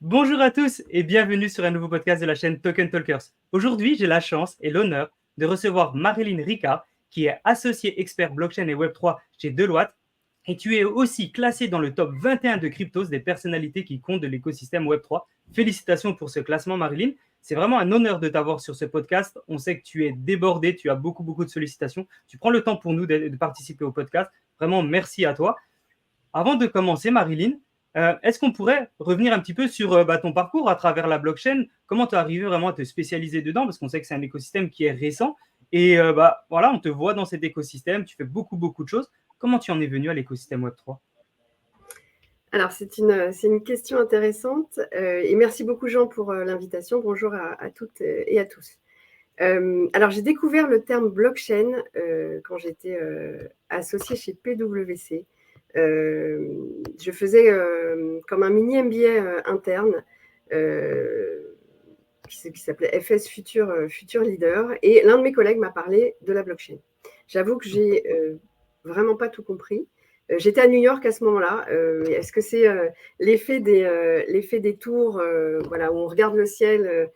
Bonjour à tous et bienvenue sur un nouveau podcast de la chaîne Token Talkers. Aujourd'hui, j'ai la chance et l'honneur de recevoir Marilyn Ricard, qui est associée expert blockchain et Web3 chez Deloitte. Et tu es aussi classée dans le top 21 de Cryptos des personnalités qui comptent de l'écosystème Web3. Félicitations pour ce classement, Marilyn. C'est vraiment un honneur de t'avoir sur ce podcast. On sait que tu es débordée, tu as beaucoup de sollicitations. Tu prends le temps pour nous de participer au podcast. Vraiment, merci à toi. Avant de commencer, Marilyn, est-ce qu'on pourrait revenir un petit peu sur ton parcours à travers la blockchain? Comment tu es arrivé vraiment à te spécialiser dedans? Parce qu'on sait que c'est un écosystème qui est récent. Et voilà, on te voit dans cet écosystème, tu fais beaucoup de choses. Comment tu en es venu à l'écosystème Web3? Alors, c'est une question intéressante et merci beaucoup, Jean, pour l'invitation. Bonjour à toutes et à tous. Alors, j'ai découvert le terme blockchain quand j'étais associée chez PwC. Je faisais comme un mini MBA interne qui s'appelait FS Future Leader, et l'un de mes collègues m'a parlé de la blockchain. J'avoue que j'ai vraiment pas tout compris. J'étais à New York à ce moment-là. Est-ce que c'est l'effet des tours, voilà, où on regarde le ciel?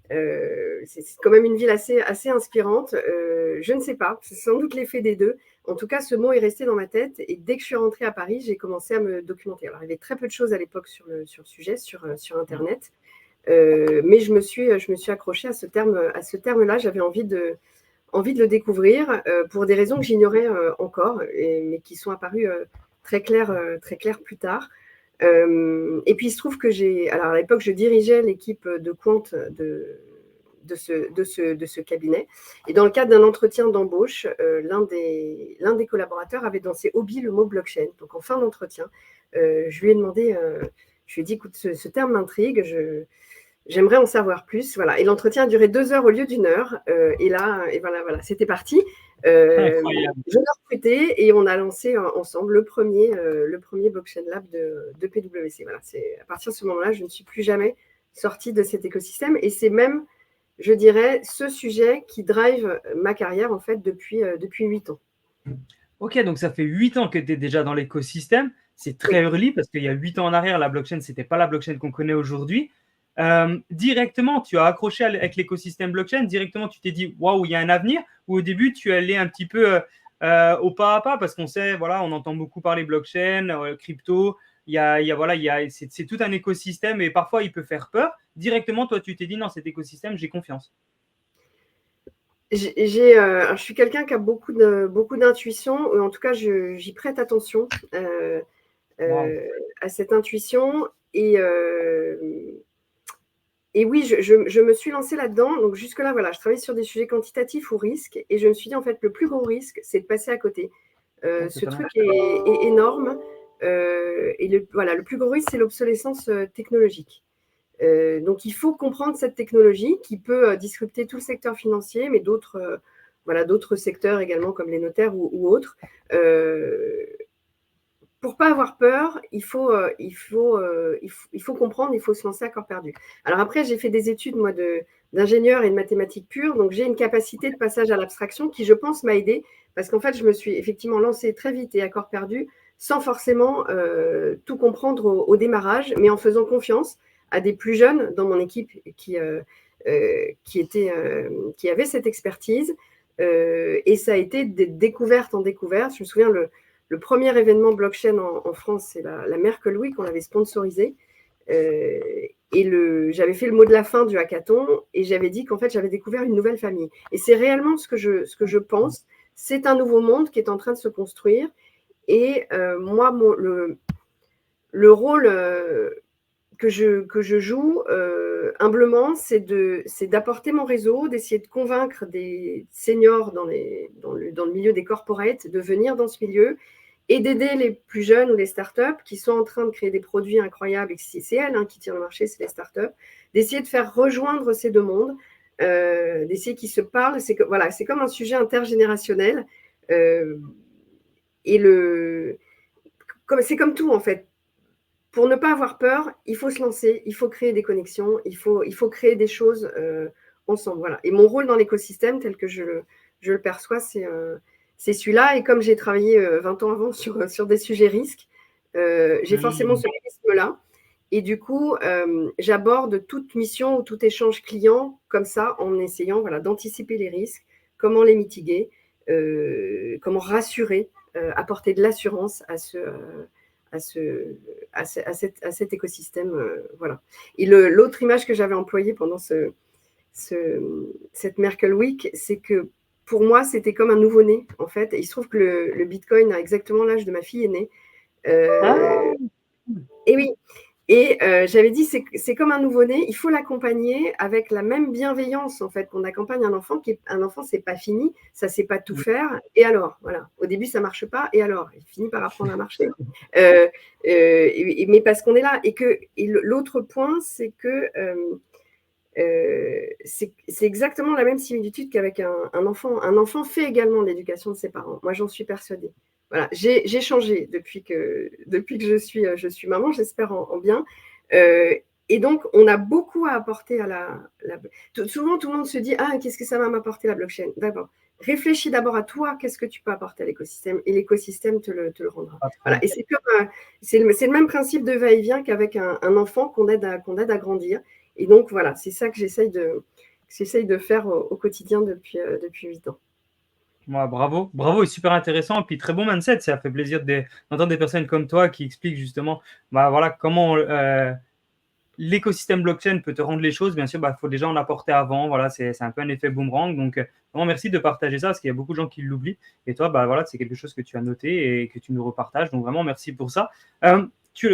C'est quand même une ville assez inspirante. Je ne sais pas, c'est sans doute l'effet des deux. En tout cas, ce mot est resté dans ma tête, et dès que je suis rentrée à Paris, j'ai commencé à me documenter. Alors, il y avait très peu de choses à l'époque sur le sujet, sur Internet, mais je me suis accrochée à ce terme-là. J'avais envie de le découvrir pour des raisons que j'ignorais encore, mais qui sont apparues très claires plus tard. Et puis il se trouve que alors à l'époque, je dirigeais l'équipe de quant de ce cabinet. Et dans le cadre d'un entretien d'embauche, l'un des collaborateurs avait dans ses hobbies le mot blockchain. Donc en fin d'entretien, je lui ai demandé, je lui ai dit, écoute, ce terme m'intrigue, j'aimerais en savoir plus. Voilà. Et l'entretien a duré 2 heures au lieu d'1 heure. Et voilà, c'était parti. Incroyable. Je l'ai recruté et on a lancé ensemble le premier Blockchain Lab de PwC. Voilà, c'est à partir de ce moment-là, je ne suis plus jamais sortie de cet écosystème. Et c'est même, je dirais, ce sujet qui drive ma carrière en fait depuis 8 ans. Ok, donc ça fait 8 ans que tu es déjà dans l'écosystème. C'est très Oui. early parce qu'il y a 8 ans en arrière, la blockchain, ce n'était pas la blockchain qu'on connaît aujourd'hui. Directement, tu as accroché avec l'écosystème blockchain. Directement, tu t'es dit, waouh, il y a un avenir. Ou au début, tu allais un petit peu au pas à pas parce qu'on sait, voilà, on entend beaucoup parler blockchain, crypto. C'est tout un écosystème et parfois, il peut faire peur. Directement, toi, tu t'es dit, non, cet écosystème, j'ai confiance. Je suis quelqu'un qui a beaucoup d'intuition, en tout cas, j'y prête attention Wow. à cette intuition. Et oui, je me suis lancée là-dedans. Donc jusque-là, voilà, je travaillais sur des sujets quantitatifs ou risques, et je me suis dit, en fait, le plus gros risque, c'est de passer à côté. Ce truc est énorme, et le plus gros risque, c'est l'obsolescence technologique. Donc il faut comprendre cette technologie qui peut disrupter tout le secteur financier, mais d'autres secteurs également, comme les notaires ou autres. Pour pas avoir peur, il faut comprendre, il faut se lancer à corps perdu. Alors après, j'ai fait des études, moi, d'ingénieur et de mathématiques pures, donc j'ai une capacité de passage à l'abstraction qui, je pense, m'a aidée, parce qu'en fait, je me suis effectivement lancée très vite et à corps perdu, sans forcément tout comprendre au démarrage, mais en faisant confiance à des plus jeunes dans mon équipe qui avaient cette expertise. Et ça a été des découvertes en découvertes. Je me souviens, le premier événement blockchain en France, c'est la Merkel Week qu'on avait sponsorisé. Et j'avais fait le mot de la fin du hackathon, et j'avais dit qu'en fait, j'avais découvert une nouvelle famille. Et c'est réellement ce que je pense. C'est un nouveau monde qui est en train de se construire. Et moi, le rôle que je joue humblement, c'est d'apporter mon réseau, d'essayer de convaincre des seniors dans le milieu des corporates de venir dans ce milieu, et d'aider les plus jeunes ou les startups qui sont en train de créer des produits incroyables, et c'est elles qui tirent le marché, c'est les startups, d'essayer de faire rejoindre ces deux mondes, d'essayer qu'ils se parlent. C'est comme un sujet intergénérationnel. Et c'est comme tout, en fait. Pour ne pas avoir peur, il faut se lancer, il faut créer des connexions, il faut créer des choses ensemble. Voilà. Et mon rôle dans l'écosystème, tel que je le perçois, c'est celui-là. Et comme j'ai travaillé 20 ans avant sur des sujets risques, j'ai forcément ce prisme-là. Et du coup, j'aborde toute mission ou tout échange client comme ça, en essayant d'anticiper les risques, comment les mitiguer, comment rassurer, apporter de l'assurance à cet écosystème. Voilà. Et l'autre image que j'avais employée pendant cette Merkle Week, c'est que pour moi, c'était comme un nouveau-né, en fait. Et il se trouve que le Bitcoin a exactement l'âge de ma fille aînée. Ah, Et oui, et j'avais dit, c'est comme un nouveau-né, il faut l'accompagner avec la même bienveillance, en fait, qu'on accompagne un enfant. Un enfant, c'est pas fini, ça sait pas tout faire. Et alors, voilà, au début, ça marche pas. Et alors, il finit par apprendre à marcher. Mais parce qu'on est là. Et l'autre point, c'est que c'est exactement la même similitude qu'avec un enfant. Un enfant fait également l'éducation de ses parents. Moi, j'en suis persuadée. Voilà, j'ai changé depuis que je suis maman, j'espère en bien. Et donc, on a beaucoup à apporter à souvent, tout le monde se dit, ah, qu'est-ce que ça va m'apporter la blockchain? D'abord, réfléchis d'abord à toi, qu'est-ce que tu peux apporter à l'écosystème, et l'écosystème te le rendra. Voilà. Et c'est le même principe de va-et-vient qu'avec un enfant qu'on aide à grandir. Et donc, voilà, c'est ça que j'essaye de faire au quotidien depuis 8 ans. ouais, bravo, bravo et super intéressant. Et puis très bon mindset, ça fait plaisir d'entendre des personnes comme toi qui expliquent justement voilà, comment l'écosystème blockchain peut te rendre les choses. Bien sûr, il faut déjà en apporter avant. Voilà, c'est un peu un effet boomerang. Donc, vraiment, merci de partager ça parce qu'il y a beaucoup de gens qui l'oublient. Et toi, voilà, c'est quelque chose que tu as noté et que tu nous repartages. Donc, vraiment, merci pour ça. Tu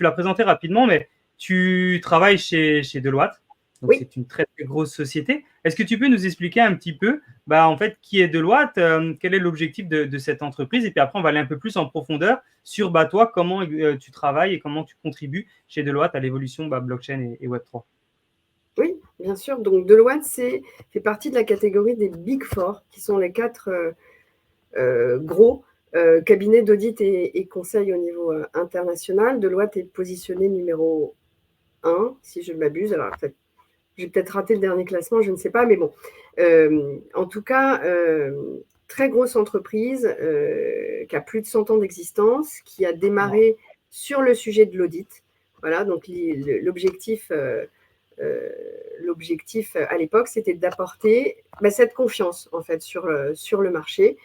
l'as présenté rapidement, mais tu travailles chez Deloitte. Donc, Oui. c'est une très, très grosse société. Est-ce que tu peux nous expliquer un petit peu, en fait, qui est Deloitte, quel est l'objectif de cette entreprise? Et puis après, on va aller un peu plus en profondeur sur toi, comment tu travailles et comment tu contribues chez Deloitte à l'évolution blockchain et Web3. Oui, bien sûr. Donc, Deloitte fait partie de la catégorie des Big Four, qui sont les 4 gros cabinets d'audit et conseil au niveau international. Deloitte est positionné numéro 1, si je ne m'abuse. Alors, j'ai peut-être raté le dernier classement, je ne sais pas, mais bon. En tout cas, très grosse entreprise qui a plus de 100 ans d'existence, qui a démarré sur le sujet de l'audit. Voilà, donc l'objectif à l'époque, c'était d'apporter cette confiance en fait sur le marché.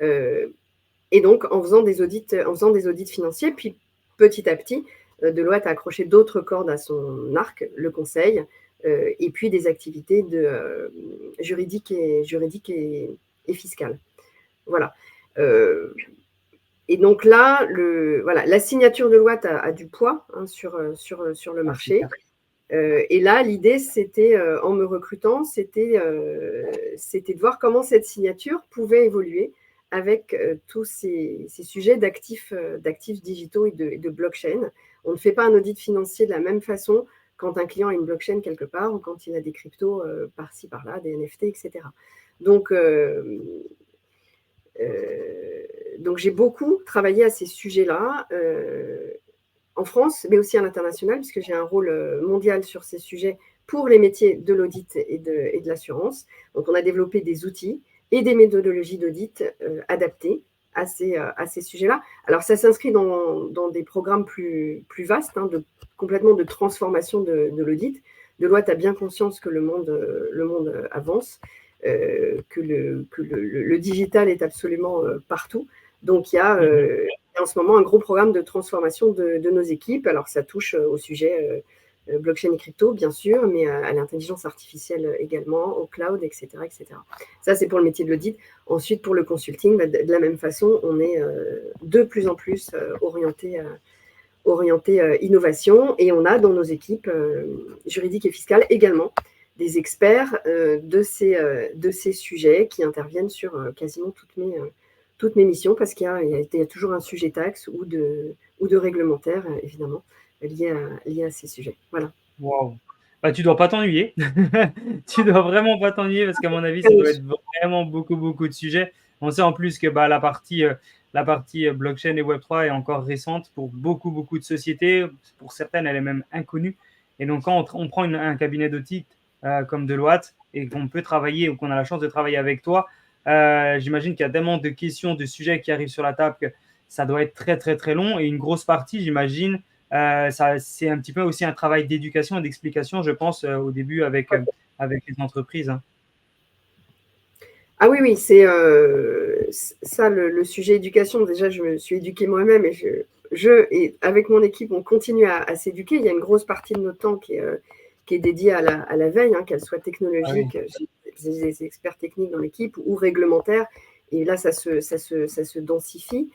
Et donc en faisant des audits financiers, puis petit à petit, Deloitte a accroché d'autres cordes à son arc, le conseil, et puis des activités juridiques et fiscales. Voilà. Et donc là, la signature de Deloitte a du poids sur le marché. Et là, l'idée, c'était, en me recrutant, c'était de voir comment cette signature pouvait évoluer avec tous ces sujets d'actifs digitaux et de blockchain. On ne fait pas un audit financier de la même façon quand un client a une blockchain quelque part ou quand il a des cryptos par-ci, par-là, des NFT, etc. Donc, j'ai beaucoup travaillé à ces sujets-là en France, mais aussi à l'international, puisque j'ai un rôle mondial sur ces sujets pour les métiers de l'audit et de l'assurance. Donc, on a développé des outils et des méthodologies d'audit adaptées à ces sujets-là. Alors, ça s'inscrit dans des programmes plus vastes, complètement de transformation de l'audit. Deloitte a bien conscience que le monde avance, que le digital est absolument partout. Donc, il y a en ce moment un gros programme de transformation de nos équipes. Alors, ça touche au sujet blockchain et crypto, bien sûr, mais à l'intelligence artificielle également, au cloud, etc. etc. Ça, c'est pour le métier de l'audit. Ensuite, pour le consulting, de la même façon, on est de plus en plus orienté innovation, et on a dans nos équipes juridiques et fiscales également des experts de ces sujets qui interviennent sur quasiment toutes mes missions, parce qu'il y a toujours un sujet taxe ou de réglementaire, évidemment, lié à ces sujets. Voilà. Wow. Tu dois pas t'ennuyer. Tu dois vraiment pas t'ennuyer parce qu'à mon avis, ça doit être vraiment beaucoup, beaucoup de sujets. On sait en plus que la partie blockchain et Web3 est encore récente pour beaucoup, beaucoup de sociétés. Pour certaines, elle est même inconnue. Et donc, quand on prend un cabinet d'audit comme Deloitte et qu'on peut travailler ou qu'on a la chance de travailler avec toi, j'imagine qu'il y a tellement de questions, de sujets qui arrivent sur la table que ça doit être très, très, très long. Et une grosse partie, j'imagine, c'est un petit peu aussi un travail d'éducation et d'explication, je pense, au début avec les entreprises. Hein. Ah oui, oui, c'est ça le sujet éducation. Déjà, je me suis éduquée moi-même et et avec mon équipe, on continue à s'éduquer. Il y a une grosse partie de notre temps qui est dédiée à la veille, hein, qu'elle soit Ah oui. technologique. J'ai des experts techniques dans l'équipe ou réglementaires. Et là, ça se densifie.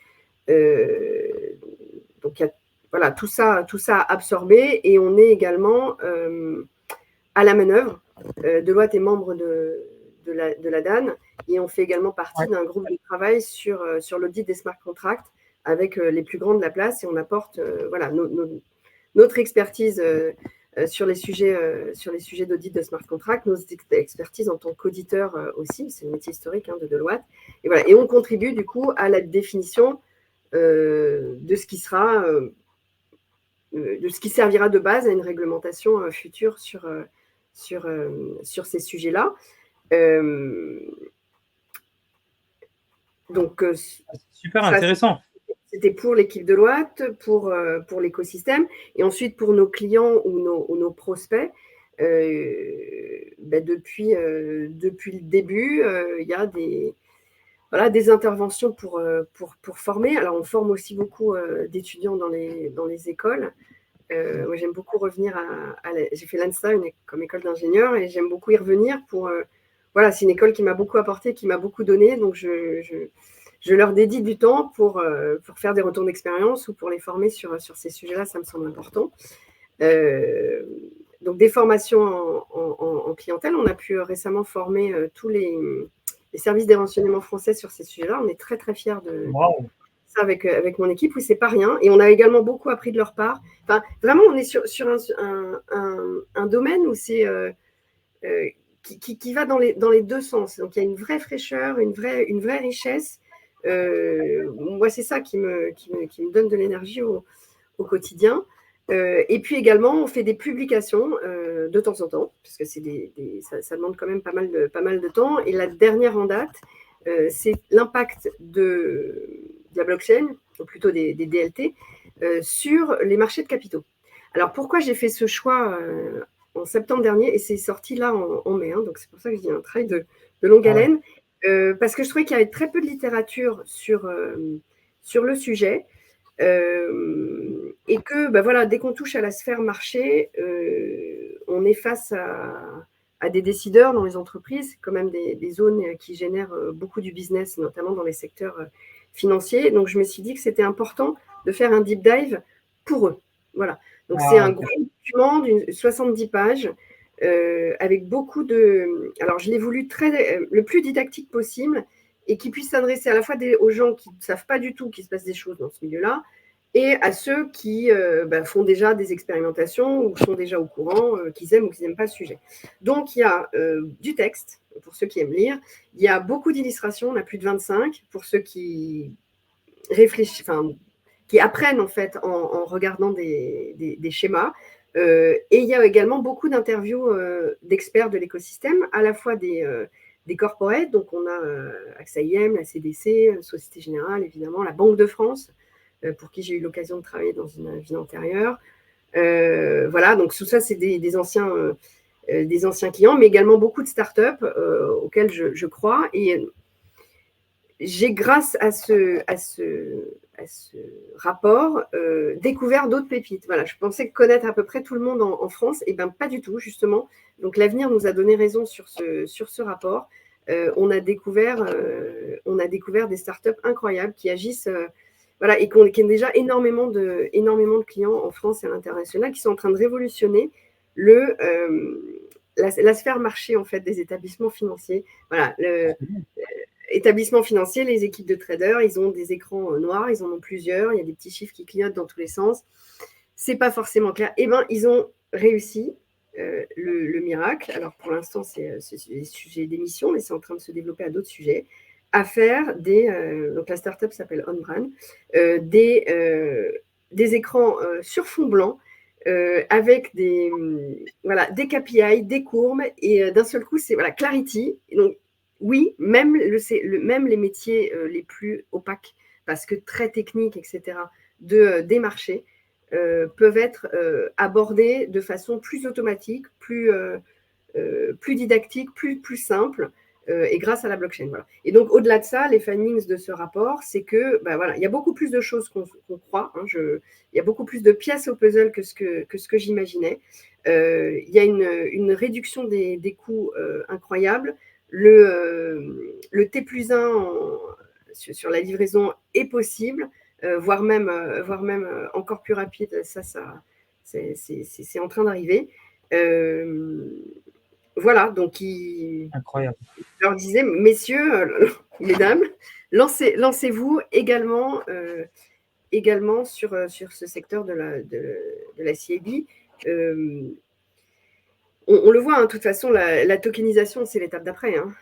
Donc, il y a voilà, tout ça absorbé. Et on est également à la manœuvre. Deloitte est membre de la DAN et on fait également partie Ouais. d'un groupe de travail sur l'audit des smart contracts avec les plus grands de la place et on apporte voilà, notre expertise sur les sujets d'audit de smart contracts, nos expertises en tant qu'auditeur aussi, c'est le métier historique hein, de Deloitte. Et, voilà. Et on contribue du coup à la définition de ce qui sera, de ce qui servira de base à une réglementation future sur ces sujets-là. Donc, Super ça, intéressant. c'était pour l'équipe Deloitte, pour l'écosystème. Et ensuite, pour nos clients ou nos prospects, depuis le début, il y a des interventions pour former. Alors, on forme aussi beaucoup d'étudiants dans les écoles. Moi, j'aime beaucoup revenir j'ai fait l'ANSTA comme école d'ingénieur et j'aime beaucoup y revenir voilà, c'est une école qui m'a beaucoup apporté, qui m'a beaucoup donné, donc je leur dédie du temps pour faire des retours d'expérience ou pour les former sur ces sujets-là, ça me semble important. Donc, des formations en clientèle. On a pu récemment former tous les services des renseignements français sur ces sujets-là. On est très, très fiers de Wow. ça avec mon équipe. Oui, c'est pas rien. Et on a également beaucoup appris de leur part. Enfin, vraiment, on est sur un domaine où c'est qui va dans les deux sens. Donc, il y a une vraie fraîcheur, une vraie richesse. Moi, c'est ça qui me donne de l'énergie au quotidien. Et puis également, on fait des publications de temps en temps, parce que ça demande quand même pas mal de temps. Et la dernière en date, c'est l'impact de la blockchain, ou plutôt des DLT, sur les marchés de capitaux. Alors, pourquoi j'ai fait ce choix en septembre dernier, et c'est sorti là en mai, hein, donc c'est pour ça que je dis un travail de longue Ah ouais. haleine, parce que je trouvais qu'il y avait très peu de littérature sur le sujet. Et que voilà, dès qu'on touche à la sphère marché, on est face à des décideurs dans les entreprises, quand même des zones qui génèrent beaucoup du business, notamment dans les secteurs financiers. Donc, je me suis dit que c'était important de faire un deep dive pour eux. Voilà. Donc, c'est Ah, un ok. gros document d'une 70 pages avec beaucoup de… Alors, je l'ai voulu le plus didactique possible et qui puisse s'adresser à la fois aux gens qui ne savent pas du tout qu'il se passe des choses dans ce milieu-là et à ceux qui font déjà des expérimentations ou sont déjà au courant, qu'ils aiment ou qu'ils n'aiment pas le sujet. Donc, il y a du texte, pour ceux qui aiment lire. Il y a beaucoup d'illustrations, on a plus de 25, pour ceux qui réfléchissent, qui apprennent en fait en regardant des schémas. Et il y a également beaucoup d'interviews d'experts de l'écosystème, à la fois des corporates, donc on a AXA IM, la CDC, Société Générale, évidemment, la Banque de France, pour qui j'ai eu l'occasion de travailler dans une vie antérieure. Voilà, donc tout ça, c'est des anciens clients, mais également beaucoup de startups auxquelles je crois. Et j'ai, grâce à ce rapport, découvert d'autres pépites. Voilà, je pensais connaître à peu près tout le monde en France, et bien pas du tout, justement. Donc l'avenir nous a donné raison sur ce rapport. On a découvert des startups incroyables qui agissent, voilà, et qui ont déjà énormément de clients en France et à l'international, qui sont en train de révolutionner la sphère marché en fait des établissements financiers. Voilà, établissements financiers, les équipes de traders, ils ont des écrans noirs, ils en ont plusieurs, il y a des petits chiffres qui clignotent dans tous les sens. C'est pas forcément clair. Eh bien, ils ont réussi le miracle. Alors, pour l'instant, c'est des sujets d'émission, mais c'est en train de se développer à d'autres sujets, à faire donc la startup s'appelle OnBrand, des écrans sur fond blanc, avec des KPI, des courbes, et d'un seul coup, c'est Clarity. Et donc, oui, même les métiers les plus opaques, parce que très techniques, etc., des marchés, peuvent être abordés de façon plus automatique, plus didactique, plus simple, et grâce à la blockchain. Voilà. Et donc, au-delà de ça, les findings de ce rapport, c'est que voilà, il y a beaucoup plus de choses qu'on croit. Hein, il y a beaucoup plus de pièces au puzzle que ce que j'imaginais. Il y a une réduction des coûts incroyable. Le T+1 sur la livraison est possible, voire même encore plus rapide. Ça c'est en train d'arriver. Voilà, donc Incroyable. je leur disais, messieurs, mesdames, lancez-vous également sur ce secteur de la CIB. On le voit, hein, de toute façon, la tokenisation, c'est l'étape d'après. Hein.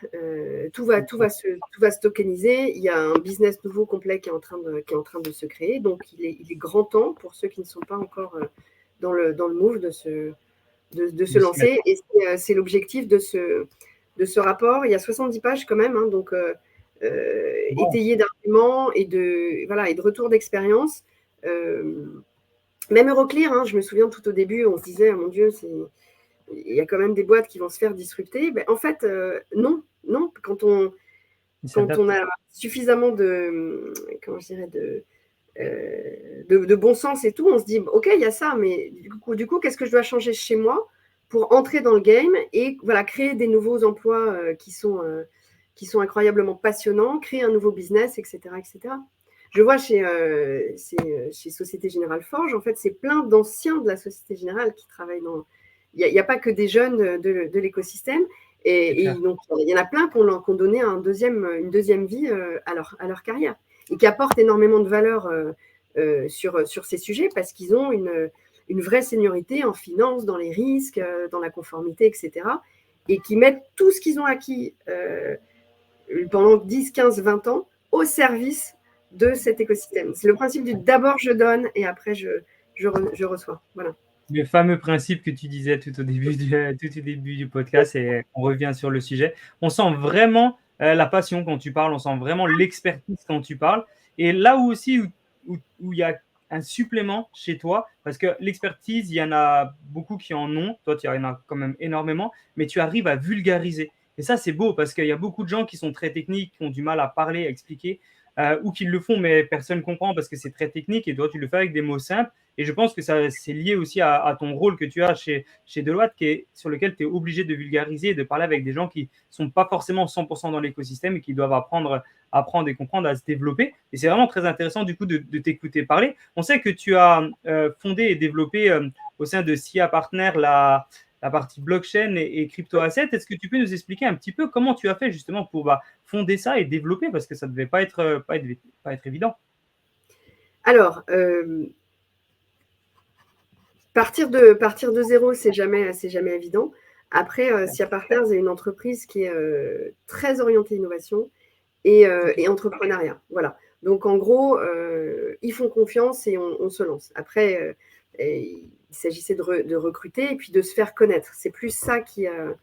Tout va se tokeniser. Il y a un business nouveau complet qui est en train de se créer. Donc, il est grand temps pour ceux qui ne sont pas encore dans le move de se lancer. Et c'est l'objectif de ce rapport. Il y a 70 pages quand même, hein, donc étayé d'arguments et de retours d'expérience. Même Euroclear, hein, je me souviens tout au début, on se disait, oh, mon Dieu, il y a quand même des boîtes qui vont se faire disrupter. En fait, non. Quand on a suffisamment de bon sens et tout, on se dit, ok, il y a ça, mais du coup, qu'est-ce que je dois changer chez moi pour entrer dans le game et voilà, créer des nouveaux emplois qui sont incroyablement passionnants, créer un nouveau business, etc. etc. Je vois chez Société Générale Forge, en fait, c'est plein d'anciens de la Société Générale qui travaillent dans... Il n'y a pas que des jeunes de l'écosystème. Et donc, il y en a plein qui ont donné une deuxième vie à leur carrière et qui apportent énormément de valeur sur ces sujets parce qu'ils ont une vraie seniorité en finance, dans les risques, dans la conformité, etc. Et qui mettent tout ce qu'ils ont acquis pendant 10, 15, 20 ans au service de cet écosystème. C'est le principe du d'abord je donne et après je reçois. Voilà. Le fameux principe que tu disais tout au début du podcast, et on revient sur le sujet. On sent vraiment la passion quand tu parles, on sent vraiment l'expertise quand tu parles. Et là aussi où il y a un supplément chez toi, parce que l'expertise, il y en a beaucoup qui en ont, toi tu en as quand même énormément, mais tu arrives à vulgariser. Et ça, c'est beau parce qu'il y a beaucoup de gens qui sont très techniques, qui ont du mal à parler, à expliquer, ou qui le font, mais personne ne comprend parce que c'est très technique et toi, tu le fais avec des mots simples. Et je pense que ça, c'est lié aussi à ton rôle que tu as chez Deloitte, sur lequel tu es obligé de vulgariser et de parler avec des gens qui ne sont pas forcément 100% dans l'écosystème et qui doivent apprendre et comprendre à se développer. Et c'est vraiment très intéressant du coup de t'écouter parler. On sait que tu as fondé et développé au sein de SIA Partner la partie blockchain et crypto-asset. Est-ce que tu peux nous expliquer un petit peu comment tu as fait justement pour fonder ça et développer, parce que ça ne devait pas être évident. Alors, partir de zéro, c'est jamais évident. Après, SIA Partners est une entreprise qui est très orientée innovation et entrepreneuriat. Voilà. Donc, en gros, ils font confiance et on se lance. Après, il s'agissait de recruter et puis de se faire connaître. C'est plus ça qui a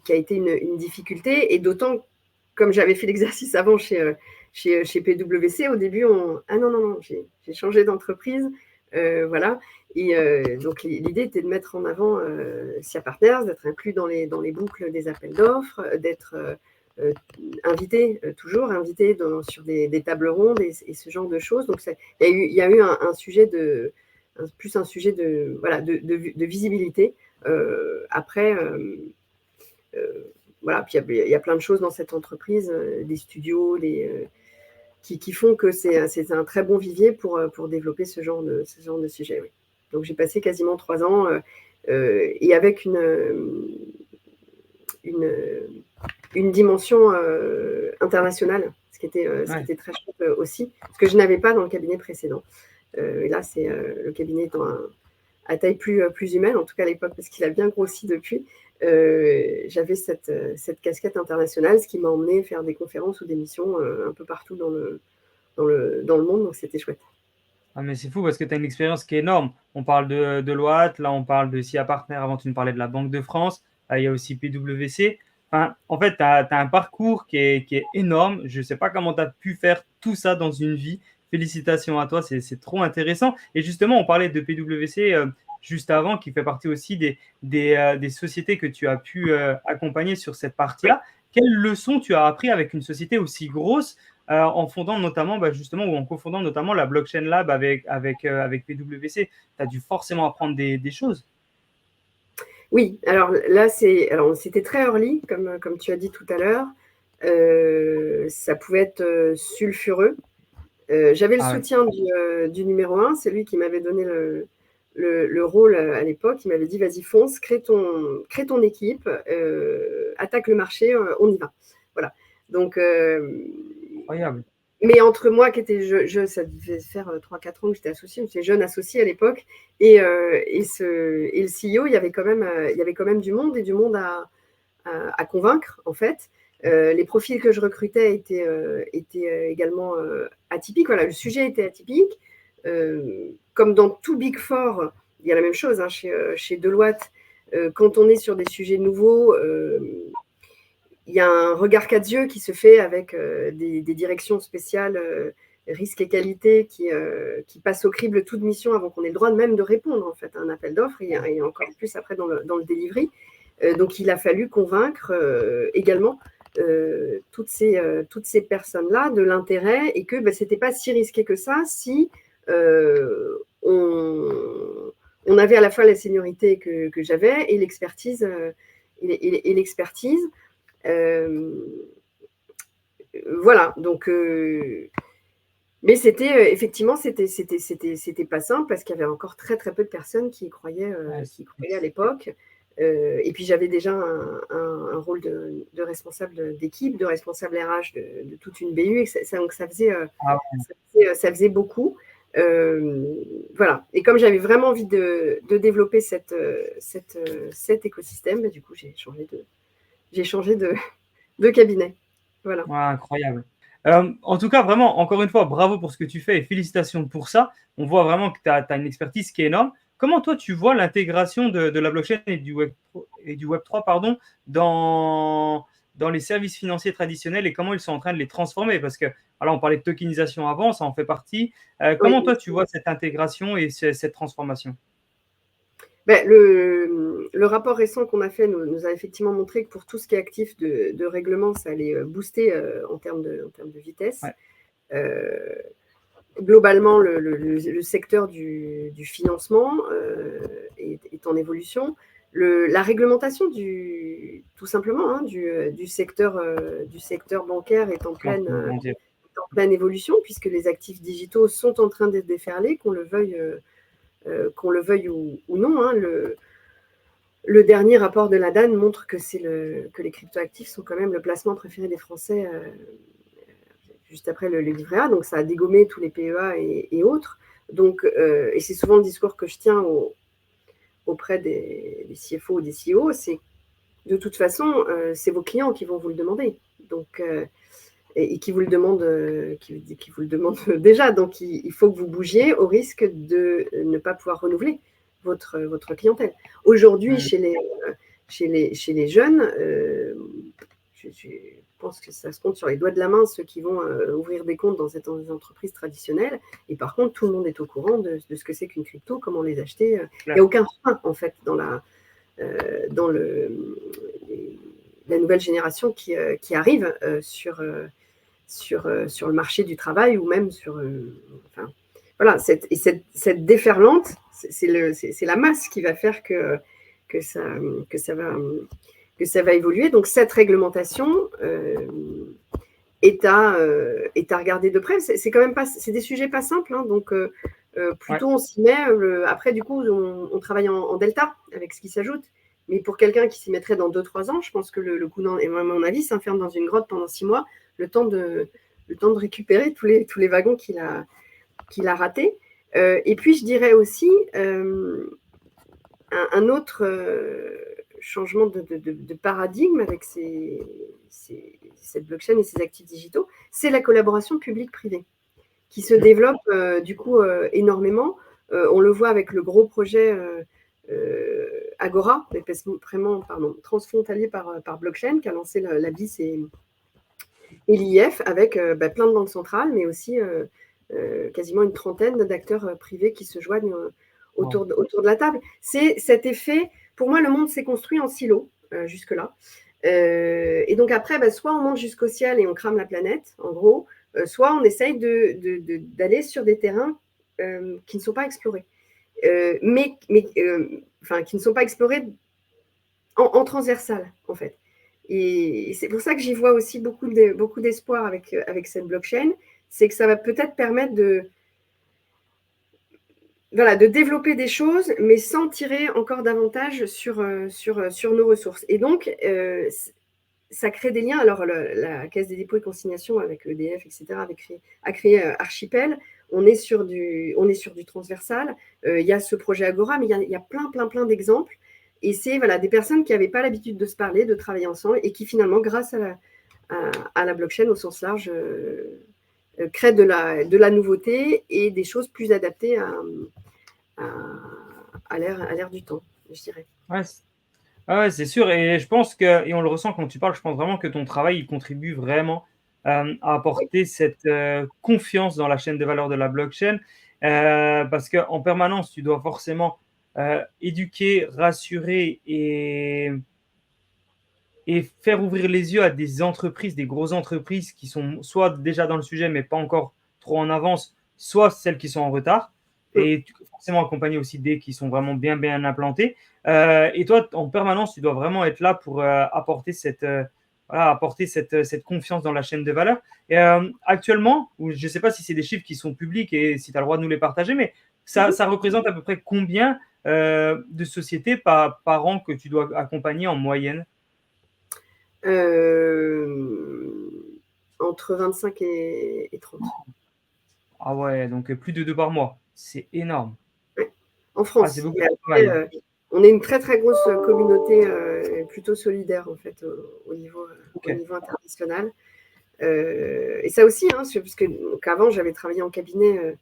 été une difficulté. Et d'autant, comme j'avais fait l'exercice avant chez PwC, au début, non, j'ai changé d'entreprise. Voilà. Et donc, l'idée était de mettre en avant SIA Partners, d'être inclus dans les boucles des appels d'offres, d'être invité sur des tables rondes et ce genre de choses. Donc, il y a eu un sujet de visibilité. Après, voilà, puis il y a plein de choses dans cette entreprise, des studios, qui font que c'est un très bon vivier pour développer ce genre de sujet. Oui. Donc, j'ai passé quasiment 3 ans et avec une dimension internationale, ce qui était très chouette aussi, ce que je n'avais pas dans le cabinet précédent. Et là, c'est le cabinet étant à taille plus humaine, en tout cas à l'époque, parce qu'il a bien grossi depuis. J'avais cette casquette internationale, ce qui m'a emmené faire des conférences ou des missions un peu partout dans le monde, donc c'était chouette. Ah, mais c'est fou parce que tu as une expérience qui est énorme. On parle de Deloitte, là on parle de SIA Partner, avant tu nous parlais de la Banque de France, il y a aussi PwC. Enfin, en fait, tu as un parcours qui est énorme. Je ne sais pas comment tu as pu faire tout ça dans une vie. félicitations à toi, c'est trop intéressant. Et justement, on parlait de PwC juste avant, qui fait partie aussi des sociétés que tu as pu accompagner sur cette partie-là. Quelles leçons tu as appris avec une société aussi grosse en fondant notamment, justement, ou en cofondant notamment la Blockchain Lab avec PwC? Tu as dû forcément apprendre des choses. Oui, alors là, c'était très early, comme tu as dit tout à l'heure. Ça pouvait être sulfureux. J'avais le Ah ouais. soutien du numéro 1, c'est lui qui m'avait donné le rôle à l'époque. Il m'avait dit, vas-y, fonce, crée ton équipe, attaque le marché, on y va. Voilà. Donc, Incroyable. mais entre moi qui était ça devait faire 3-4 ans que j'étais associée, j'étais jeune associée à l'époque, et le CEO, il y avait quand même du monde, et du monde à convaincre, en fait. Les profils que je recrutais étaient également atypiques. Voilà, le sujet était atypique. Comme dans tout Big Four, il y a la même chose, hein, chez Deloitte. Quand on est sur des sujets nouveaux, il y a un regard quatre yeux qui se fait avec des directions spéciales risque et qualité qui passent au crible toute mission avant qu'on ait le droit même de répondre en fait, à un appel d'offres, et encore plus après dans le delivery. Donc, il a fallu convaincre également toutes ces personnes-là de l'intérêt, et que ce n'était pas si risqué que ça si on avait à la fois la seniorité que j'avais et l'expertise. Voilà, donc mais effectivement, c'était pas simple, parce qu'il y avait encore très très peu de personnes qui y croyaient à l'époque. Et puis j'avais déjà un rôle de responsable d'équipe, de responsable RH de toute une BU, et donc ça faisait beaucoup. Voilà. Et comme j'avais vraiment envie de développer cet écosystème, du coup j'ai changé de cabinet. Voilà. Ouais, incroyable. En tout cas, vraiment, encore une fois, bravo pour ce que tu fais et félicitations pour ça. On voit vraiment que tu as une expertise qui est énorme. Comment toi, tu vois l'intégration de la blockchain et du Web 3 pardon, dans les services financiers traditionnels, et comment ils sont en train de les transformer? Parce que, alors, on parlait de tokenisation avant, ça en fait partie. Comment Oui. toi, tu vois cette intégration et cette transformation? Le rapport récent qu'on a fait nous a effectivement montré que pour tout ce qui est actif de règlement, ça allait booster en termes de vitesse. Ouais. Globalement, le secteur du financement est en évolution. La réglementation tout simplement, hein, du secteur bancaire est en pleine évolution, puisque les actifs digitaux sont en train d'être déferlés, qu'on le veuille ou non. Hein. Le dernier rapport de la DAN montre que les cryptoactifs sont quand même le placement préféré des Français juste après le livret A. Donc, ça a dégommé tous les PEA et autres. Donc, et c'est souvent le discours que je tiens auprès des CFO ou des CEO, c'est de toute façon, c'est vos clients qui vont vous le demander. Donc, et qui vous le demandent, qui vous le demandent déjà. Donc, il faut que vous bougiez, au risque de ne pas pouvoir renouveler votre clientèle. Aujourd'hui, chez les jeunes, je pense que ça se compte sur les doigts de la main ceux qui vont ouvrir des comptes dans des entreprises traditionnelles. Et par contre, tout le monde est au courant de ce que c'est qu'une crypto, comment les acheter. Il n'y a aucun frein, en fait, dans la nouvelle génération qui arrive sur le marché du travail, ou même enfin, voilà, cette déferlante, c'est la masse qui va faire que ça va évoluer. Donc, cette réglementation est à regarder de près. C'est quand même pas, c'est des sujets pas simples, hein, donc plutôt on s'y met. Après, du coup, on travaille en delta avec ce qui s'ajoute. Mais pour quelqu'un qui s'y mettrait dans 2-3 ans, je pense que le coup, à mon avis, s'enferme dans une grotte pendant 6 mois, le temps de récupérer tous les wagons qu'il a ratés. Et puis, je dirais aussi un autre changement de paradigme avec cette blockchain et ces actifs digitaux, c'est la collaboration publique-privée qui se développe du coup énormément. On le voit avec le gros projet Agora, vraiment transfrontalier par blockchain, qui a lancé la BIS et l'IF, avec plein de banques centrales, mais aussi quasiment une trentaine d'acteurs privés qui se joignent autour de la table. C'est cet effet, pour moi, le monde s'est construit en silo jusque-là. Et donc après, soit on monte jusqu'au ciel et on crame la planète, en gros, soit on essaye d'aller sur des terrains qui ne sont pas explorés. Mais qui ne sont pas explorés en transversal, en fait. Et c'est pour ça que j'y vois aussi beaucoup d'espoir avec cette blockchain, c'est que ça va peut-être permettre de développer des choses, mais sans tirer encore davantage sur nos ressources. Et donc, ça crée des liens. Alors, la Caisse des dépôts et consignations avec l'EDF, etc., a créé Archipel. On est sur du transversal. Il y a ce projet Agora, mais il y a plein d'exemples. Et c'est des personnes qui n'avaient pas l'habitude de se parler, de travailler ensemble, et qui finalement, grâce à la blockchain au sens large, créent de la nouveauté et des choses plus adaptées à l'ère du temps, je dirais. Ouais, c'est sûr. Et je pense que, et on le ressent quand tu parles, je pense vraiment que ton travail, il contribue vraiment à apporter cette confiance dans la chaîne de valeur de la blockchain. Parce qu'en permanence, tu dois forcément éduquer, rassurer et faire ouvrir les yeux à des entreprises, des grosses entreprises qui sont soit déjà dans le sujet, mais pas encore trop en avance, soit celles qui sont en retard. Et forcément accompagner aussi des qui sont vraiment bien implantées. Et toi, en permanence, tu dois vraiment être là pour apporter cette confiance dans la chaîne de valeur. Et actuellement, je ne sais pas si c'est des chiffres qui sont publics et si tu as le droit de nous les partager, mais ça représente à peu près combien de sociétés par an que tu dois accompagner en moyenne? Entre 25 et 30. Ah ouais, donc plus de 2 par mois. C'est énorme. Ouais. En France. C'est beaucoup. Après, on est une très grosse communauté plutôt solidaire en fait au niveau international. Et ça aussi, parce qu'avant j'avais travaillé en cabinet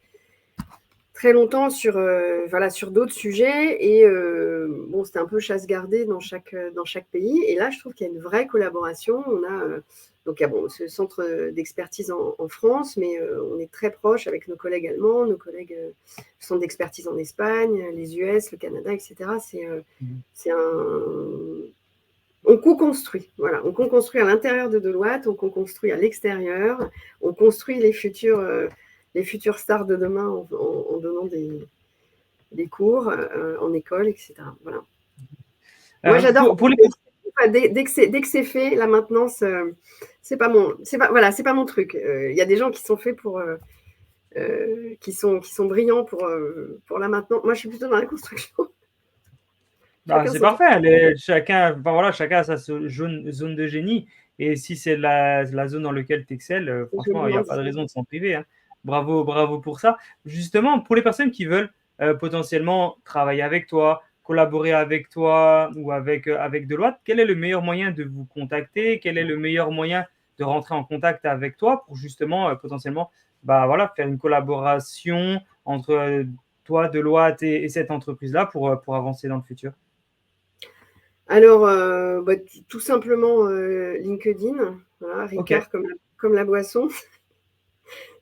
très longtemps sur d'autres sujets et c'était un peu chasse gardée dans chaque pays. Et là, je trouve qu'il y a une vraie collaboration. On a donc il y a ce centre d'expertise en France, mais on est très proche avec nos collègues allemands, nos collègues centre d'expertise en Espagne, les US, le Canada, etc. On co-construit, on co-construit à l'intérieur de Deloitte, on co-construit à l'extérieur, on construit les futures stars de demain en donnant des cours en école, etc. Voilà. Moi, j'adore. Dès que c'est fait, la maintenance, c'est pas mon truc. Il y a des gens qui sont faits pour, qui sont brillants pour la maintenance. Moi, je suis plutôt dans la construction. C'est parfait. Chacun a sa zone de génie. Et si c'est la zone dans laquelle tu excelles, franchement, il n'y a pas de raison de s'en priver. Hein. Bravo pour ça. Justement, pour les personnes qui veulent potentiellement travailler avec toi, collaborer avec toi ou avec Deloitte, quel est le meilleur moyen de vous contacter? Quel est le meilleur moyen de rentrer en contact avec toi pour justement potentiellement faire une collaboration entre toi, Deloitte et cette entreprise-là pour avancer dans le futur? Alors, tout simplement LinkedIn, Ricard comme la boisson.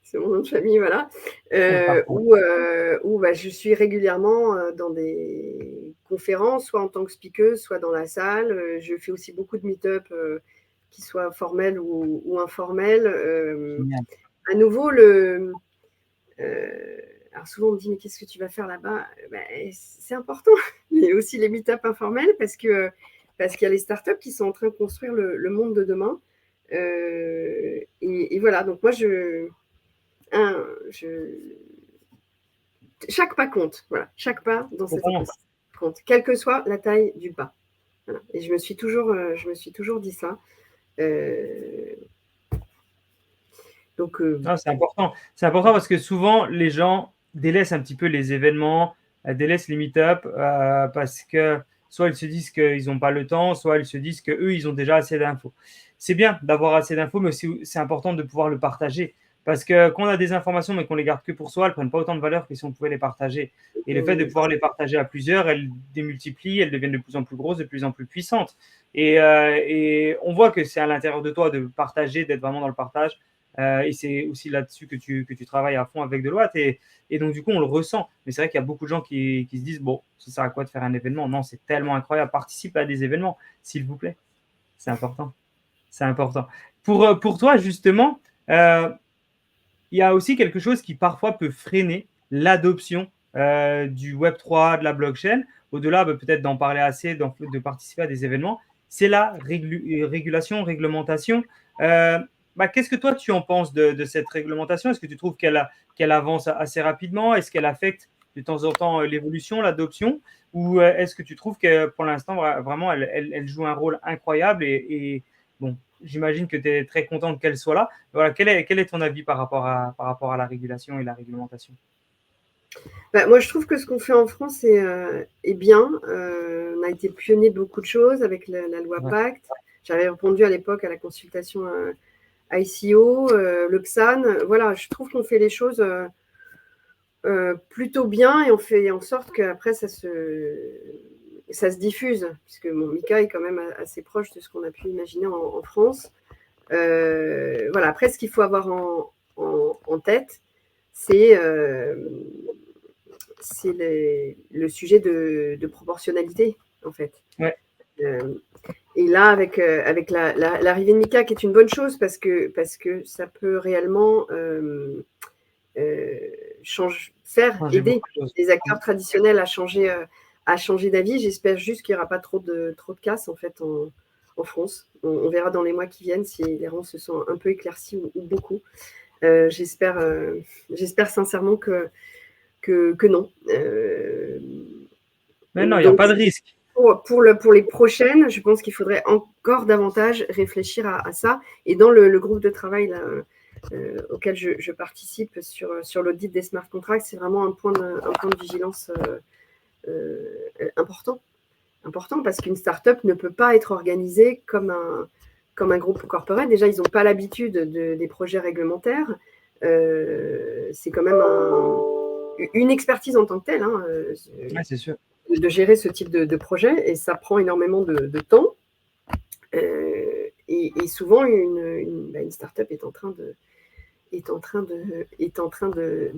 C'est mon nom de famille, voilà. Où je suis régulièrement dans des conférences, soit en tant que speaker, soit dans la salle. Je fais aussi beaucoup de meet-up, qui soient formels ou informels. À nouveau, alors souvent on me dit mais qu'est-ce que tu vas faire là-bas? C'est important. Il y a aussi les meet-up informels parce qu'il y a les startups qui sont en train de construire le monde de demain. Et voilà, donc moi chaque pas compte. Voilà, chaque pas dans cette écosystème compte, quelle que soit la taille du pas. Voilà. Et je me suis toujours dit ça. Donc, c'est important. C'est important parce que souvent, les gens délaissent un petit peu les événements, délaissent les meet-up parce que soit ils se disent qu'ils n'ont pas le temps, soit ils se disent qu'eux, ils ont déjà assez d'infos. C'est bien d'avoir assez d'infos, mais aussi c'est important de pouvoir le partager. Parce que quand on a des informations, mais qu'on les garde que pour soi, elles ne prennent pas autant de valeur que si on pouvait les partager. Et le fait de pouvoir les partager à plusieurs, elles démultiplient, elles deviennent de plus en plus grosses, de plus en plus puissantes. Et on voit que c'est à l'intérieur de toi de partager, d'être vraiment dans le partage. Et c'est aussi là-dessus que tu travailles à fond avec Deloitte. Et donc, du coup, on le ressent. Mais c'est vrai qu'il y a beaucoup de gens qui se disent, bon, ça sert à quoi de faire un événement? Non, c'est tellement incroyable. Participe à des événements, s'il vous plaît. C'est important. C'est important. Pour toi, justement, il y a aussi quelque chose qui parfois peut freiner l'adoption du Web3, de la blockchain, au-delà peut-être d'en parler assez, de participer à des événements, c'est la régulation, réglementation. Euh, Qu'est-ce que toi tu en penses de cette réglementation? Est-ce que tu trouves qu'elle avance assez rapidement? Est-ce qu'elle affecte de temps en temps l'évolution, l'adoption? Ou est-ce que tu trouves que pour l'instant, vraiment, elle joue un rôle incroyable et bon, j'imagine que tu es très contente qu'elle soit là. Voilà, quel est ton avis par rapport à la régulation et la réglementation? Moi, je trouve que ce qu'on fait en France est bien. On a été pionnier de beaucoup de choses avec la loi Ouais, Pacte. J'avais répondu à l'époque à la consultation ICO, le PSAN. Voilà, je trouve qu'on fait les choses plutôt bien et on fait en sorte qu'après ça se diffuse, puisque Mika est quand même assez proche de ce qu'on a pu imaginer en France. Voilà, après, ce qu'il faut avoir en tête, c'est le sujet de proportionnalité, en fait. ouais, Et là, avec l'arrivée de Mika, qui est une bonne chose parce que ça peut réellement changer aider beaucoup de choses. les acteurs traditionnels à changer d'avis. J'espère juste qu'il n'y aura pas trop de casse en fait en France. On verra dans les mois qui viennent si les rangs se sont un peu éclaircis ou beaucoup. J'espère sincèrement que non. Mais non, il n'y a Donc, pas de risque. pour les prochaines, je pense qu'il faudrait encore davantage réfléchir à ça. Et dans le groupe de travail là, auquel je participe sur l'audit des smart contracts, c'est vraiment un point de vigilance important. Important parce qu'une start-up ne peut pas être organisée comme un groupe corporate. Déjà, ils n'ont pas l'habitude des projets réglementaires. C'est quand même une expertise en tant que telle. Hein, Ouais, c'est sûr. de gérer ce type de projet et ça prend énormément de temps. Et souvent, une start-up est en train de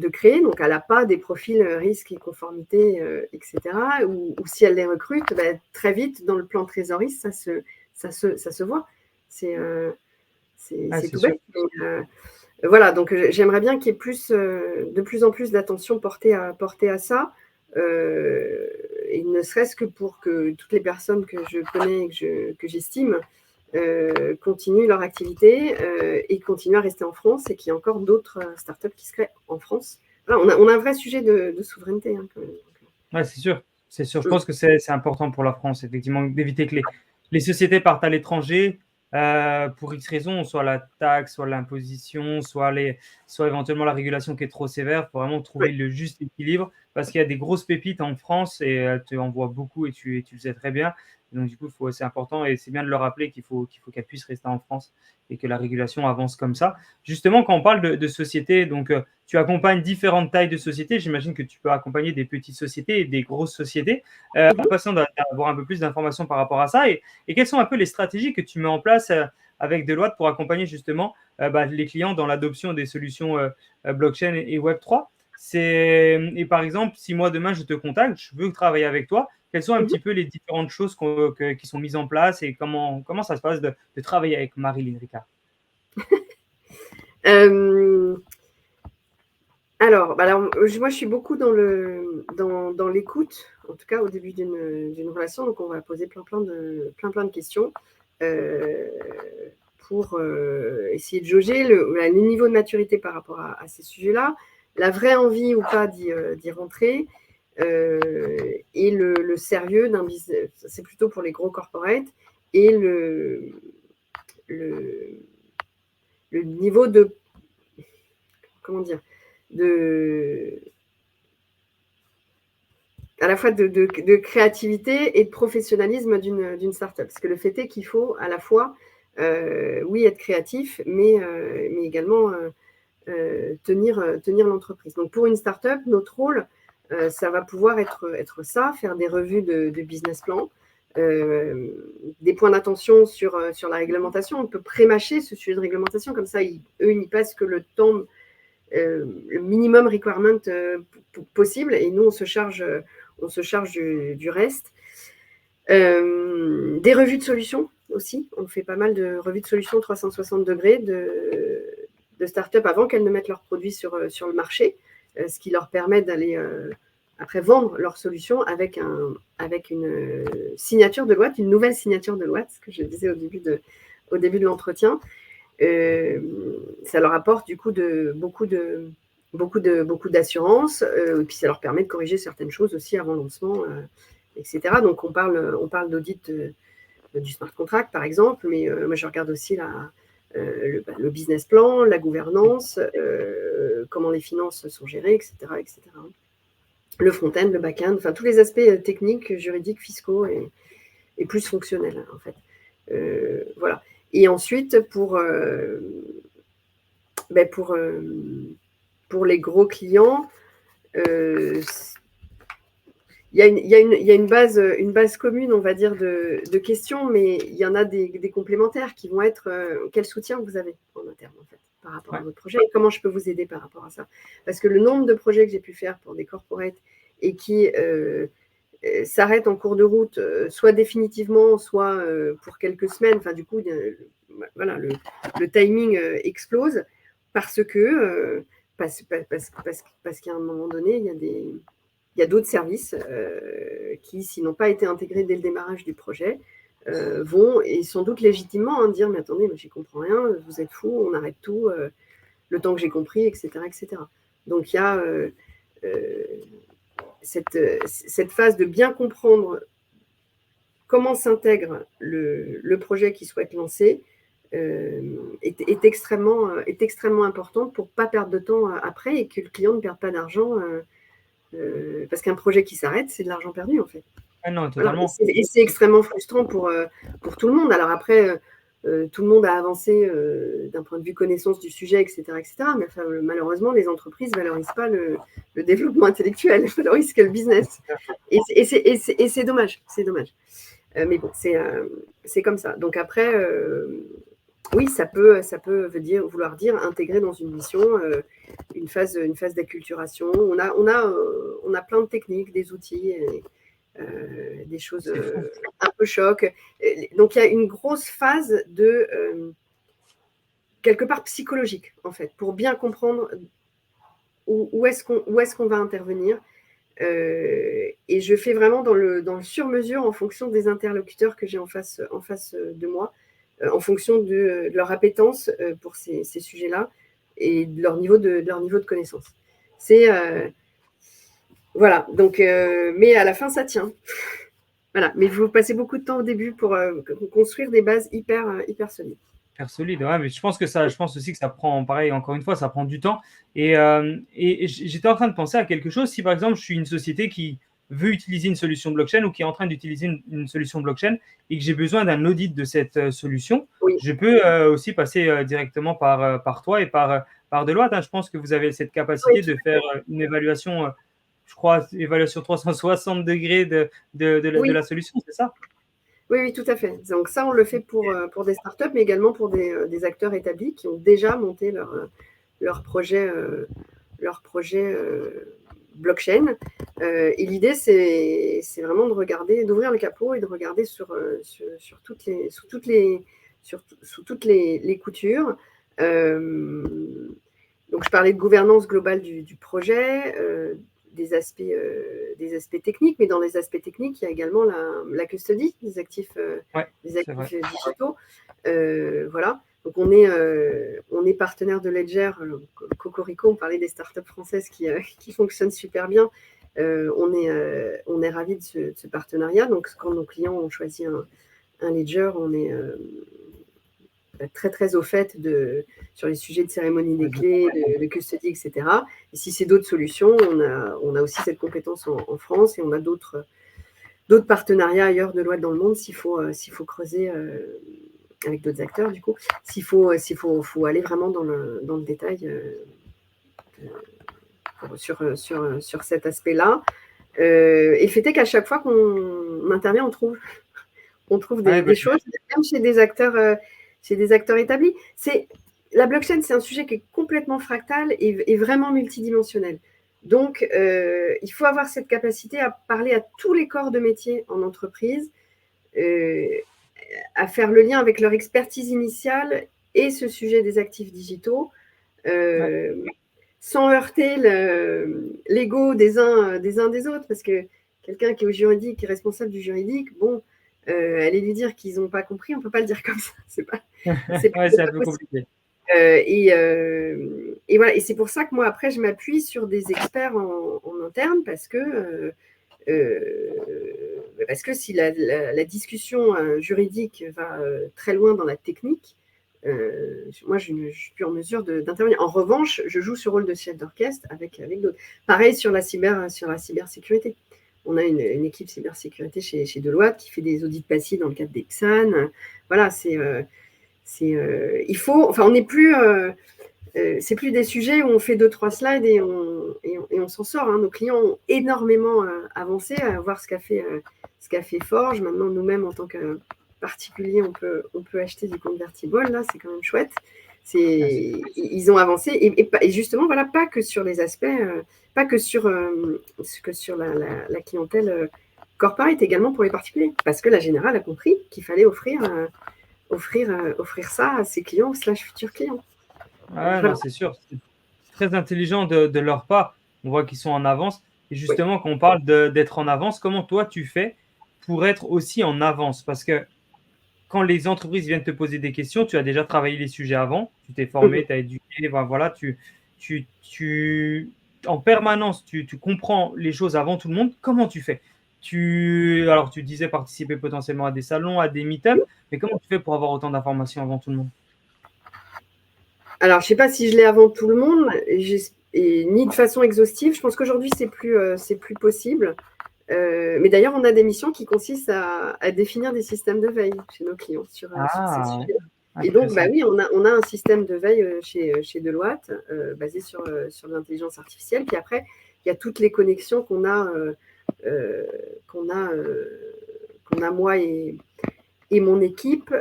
créer, donc elle n'a pas des profils risque et conformité, etc. Ou si elle les recrute, très vite, dans le plan trésorerie, ça se voit. C'est Ouais, c'est tout sûr. bête. Mais, voilà, donc j'aimerais bien qu'il y ait de plus en plus d'attention portée à ça. Et ne serait-ce que pour que toutes les personnes que je connais et que j'estime continuent leur activité et continuent à rester en France et qu'il y ait encore d'autres startups qui se créent en France. Voilà, on a un vrai sujet de souveraineté. Hein, quand même. Ouais, c'est sûr. C'est sûr. Je pense que c'est important pour la France, effectivement, d'éviter que les sociétés partent à l'étranger pour X raisons, soit la taxe, soit l'imposition, soit éventuellement la régulation qui est trop sévère. Il faut vraiment trouver Ouais. le juste équilibre parce qu'il y a des grosses pépites en France et tu en vois beaucoup et tu le sais très bien. Et donc, du coup, c'est important et c'est bien de le rappeler qu'il faut qu'elles puissent rester en France et que la régulation avance comme ça. Justement, quand on parle de sociétés, donc tu accompagnes différentes tailles de sociétés. J'imagine que tu peux accompagner des petites sociétés et des grosses sociétés. Impatient d'avoir un peu plus d'informations par rapport à ça. Et quelles sont un peu les stratégies que tu mets en place avec Deloitte pour accompagner justement les clients dans l'adoption des solutions blockchain et Web3? Et par exemple, si moi demain je te contacte, je veux travailler avec toi, quelles sont un Mhm. petit peu les différentes choses qui sont mises en place et comment ça se passe de travailler avec Marilyn Ricard? Euh, alors, moi, je suis beaucoup dans l'écoute, en tout cas au début d'une relation. Donc, on va poser plein de questions euh, pour essayer de jauger le niveau de maturité par rapport à ces sujets-là, la vraie envie ou pas d'y rentrer, et le sérieux d'un business. C'est plutôt pour les gros corporates et le, le niveau de, comment dire, de à la fois de créativité et de professionnalisme d'une startup. Parce que le fait est qu'il faut à la fois, oui, être créatif, mais également tenir l'entreprise. Donc pour une startup, notre rôle, ça va pouvoir être ça, faire des revues de business plan, des points d'attention sur la réglementation. On peut pré-mâcher ce sujet de réglementation, comme ça, eux n'y passent que le temps, le minimum requirement possible, et nous, on se charge du reste. Des revues de solutions aussi. On fait pas mal de revues de solutions 360 degrés de start-up avant qu'elles ne mettent leurs produits sur le marché, ce qui leur permet d'aller après vendre leurs solutions avec une signature de loi, une nouvelle signature de loi, ce que je disais au début de l'entretien. Ça leur apporte du coup beaucoup d'assurance, et puis ça leur permet de corriger certaines choses aussi avant lancement, etc. Donc on parle d'audit du smart contract par exemple, mais moi je regarde aussi le business plan, la gouvernance, comment les finances sont gérées, etc., etc. Le front-end, le back-end, enfin tous les aspects techniques, juridiques, fiscaux et plus fonctionnels en fait. Voilà. Et ensuite pour les gros clients, il y a une base commune, on va dire, de questions, mais il y en a des complémentaires qui vont être quel soutien vous avez en interne, en fait, par rapport à votre projet, et comment je peux vous aider par rapport à ça. Parce que le nombre de projets que j'ai pu faire pour des corporates et qui s'arrêtent en cours de route, soit définitivement, soit pour quelques semaines, enfin, du coup, voilà, le timing explose parce que parce qu'à un moment donné, il y a d'autres services qui, s'ils n'ont pas été intégrés dès le démarrage du projet, vont, et sans doute légitimement, dire « mais attendez, moi, j'y comprends rien, vous êtes fous, on arrête tout, le temps que j'ai compris, etc. etc. » Donc, il y a cette phase de bien comprendre comment s'intègre le projet qui souhaite lancer, est extrêmement importante pour ne pas perdre de temps après et que le client ne perde pas d'argent. Parce qu'un projet qui s'arrête, c'est de l'argent perdu en fait. Ah non, totalement. Voilà. Et c'est extrêmement frustrant pour tout le monde. Alors après, tout le monde a avancé d'un point de vue connaissance du sujet, etc. etc. Mais enfin, malheureusement, les entreprises ne valorisent pas le développement intellectuel, elles valorisent que le business. Et c'est dommage, c'est dommage. Mais bon, c'est comme ça. Donc après, oui, ça peut vouloir dire intégrer dans une mission une phase d'acculturation. On a plein de techniques, des outils, des choses un peu choc. Donc il y a une grosse phase de quelque part psychologique en fait, pour bien comprendre où est-ce qu'on va intervenir. Et je fais vraiment dans le sur-mesure en fonction des interlocuteurs que j'ai en face de moi, en fonction de leur appétence pour ces sujets-là et de leur niveau de connaissance. C'est voilà. Donc, mais à la fin, ça tient. Voilà. Mais vous passez beaucoup de temps au début pour construire des bases hyper solides. Hyper solide, ouais, mais je pense aussi que ça prend, pareil, encore une fois, ça prend du temps. Et j'étais en train de penser à quelque chose. Si par exemple, je suis une société qui veut utiliser une solution blockchain ou qui est en train d'utiliser une solution blockchain et que j'ai besoin d'un audit de cette solution, Oui. je peux aussi passer directement par toi et par Deloitte. Hein. Je pense que vous avez cette capacité de faire une évaluation, je crois, évaluation 360 degrés de la solution, c'est ça? Oui, oui, tout à fait. Donc ça, on le fait pour des startups, mais également pour des acteurs établis qui ont déjà monté leur projet blockchain. Et l'idée, c'est vraiment de regarder, d'ouvrir le capot et de regarder sous toutes les coutures. Donc, je parlais de gouvernance globale du projet, des aspects techniques, mais dans les aspects techniques, il y a également la custody des actifs, digitaux. Voilà. Donc, on est partenaire de Ledger, Cocorico, on parlait des startups françaises qui fonctionnent super bien. On est ravis de ce partenariat. Donc, quand nos clients ont choisi un Ledger, on est très, très au fait sur les sujets de cérémonie des clés, de custody, etc. Et si c'est d'autres solutions, on a aussi cette compétence en France et on a d'autres partenariats ailleurs de Deloitte dans le monde s'il faut creuser avec d'autres acteurs, du coup, s'il faut aller vraiment dans le détail sur cet aspect-là. Et fait est qu'à chaque fois qu'on intervient, on trouve. on trouve des choses, même chez des acteurs établis. La blockchain, c'est un sujet qui est complètement fractal et vraiment multidimensionnel. Donc, il faut avoir cette capacité à parler à tous les corps de métier en entreprise, à faire le lien avec leur expertise initiale et ce sujet des actifs digitaux, sans heurter l'ego des uns des autres, parce que quelqu'un qui est au juridique, qui est responsable du juridique, bon, aller lui dire qu'ils n'ont pas compris, on ne peut pas le dire comme ça. C'est un peu compliqué. Et voilà. Et c'est pour ça que moi, après, je m'appuie sur des experts en interne, parce que si la discussion juridique va très loin dans la technique, moi, je ne suis plus en mesure d'intervenir. En revanche, je joue ce rôle de chef d'orchestre avec d'autres. Pareil sur la cybersécurité. On a une équipe cybersécurité chez Deloitte qui fait des audits passifs dans le cadre des XAN. Voilà, on n'est plus... c'est plus des sujets où on fait 2-3 slides et on s'en sort. Hein. Nos clients ont énormément avancé à voir ce qu'a fait Forge. Maintenant, nous-mêmes, en tant que particulier, on peut acheter du convertible. Là, c'est quand même chouette. Ils ont avancé et justement, voilà, pas que sur les aspects, pas que sur la clientèle corporate, également pour les particuliers, parce que la Générale a compris qu'il fallait offrir ça à ses clients / futurs clients. Non, c'est sûr, c'est très intelligent de leur part. On voit qu'ils sont en avance. Et justement, quand on parle d'être en avance, comment toi tu fais pour être aussi en avance? Parce que quand les entreprises viennent te poser des questions, tu as déjà travaillé les sujets avant, tu t'es formé, tu as éduqué, voilà, en permanence, tu comprends les choses avant tout le monde. Comment tu fais? Alors, tu disais participer potentiellement à des salons, à des meet-ups, mais comment tu fais pour avoir autant d'informations avant tout le monde? Alors, je ne sais pas si je l'ai avant tout le monde, ni de façon exhaustive. Je pense qu'aujourd'hui, c'est plus possible. Mais d'ailleurs, on a des missions qui consistent à définir des systèmes de veille chez nos clients sur ces sujets. Et donc, oui, on a un système de veille chez Deloitte basé sur l'intelligence artificielle. Puis après, il y a toutes les connexions qu'on a moi et mon équipe,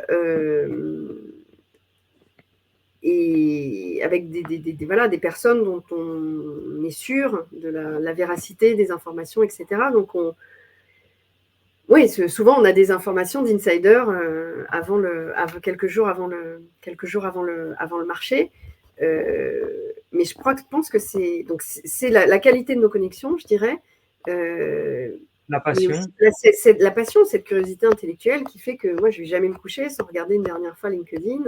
et avec des personnes dont on est sûr de la véracité des informations, etc. Donc, souvent, on a des informations d'insiders quelques jours avant le marché. Mais je pense que c'est la qualité de nos connexions, je dirais. La passion. C'est la passion, cette curiosité intellectuelle qui fait que moi, je ne vais jamais me coucher sans regarder une dernière fois LinkedIn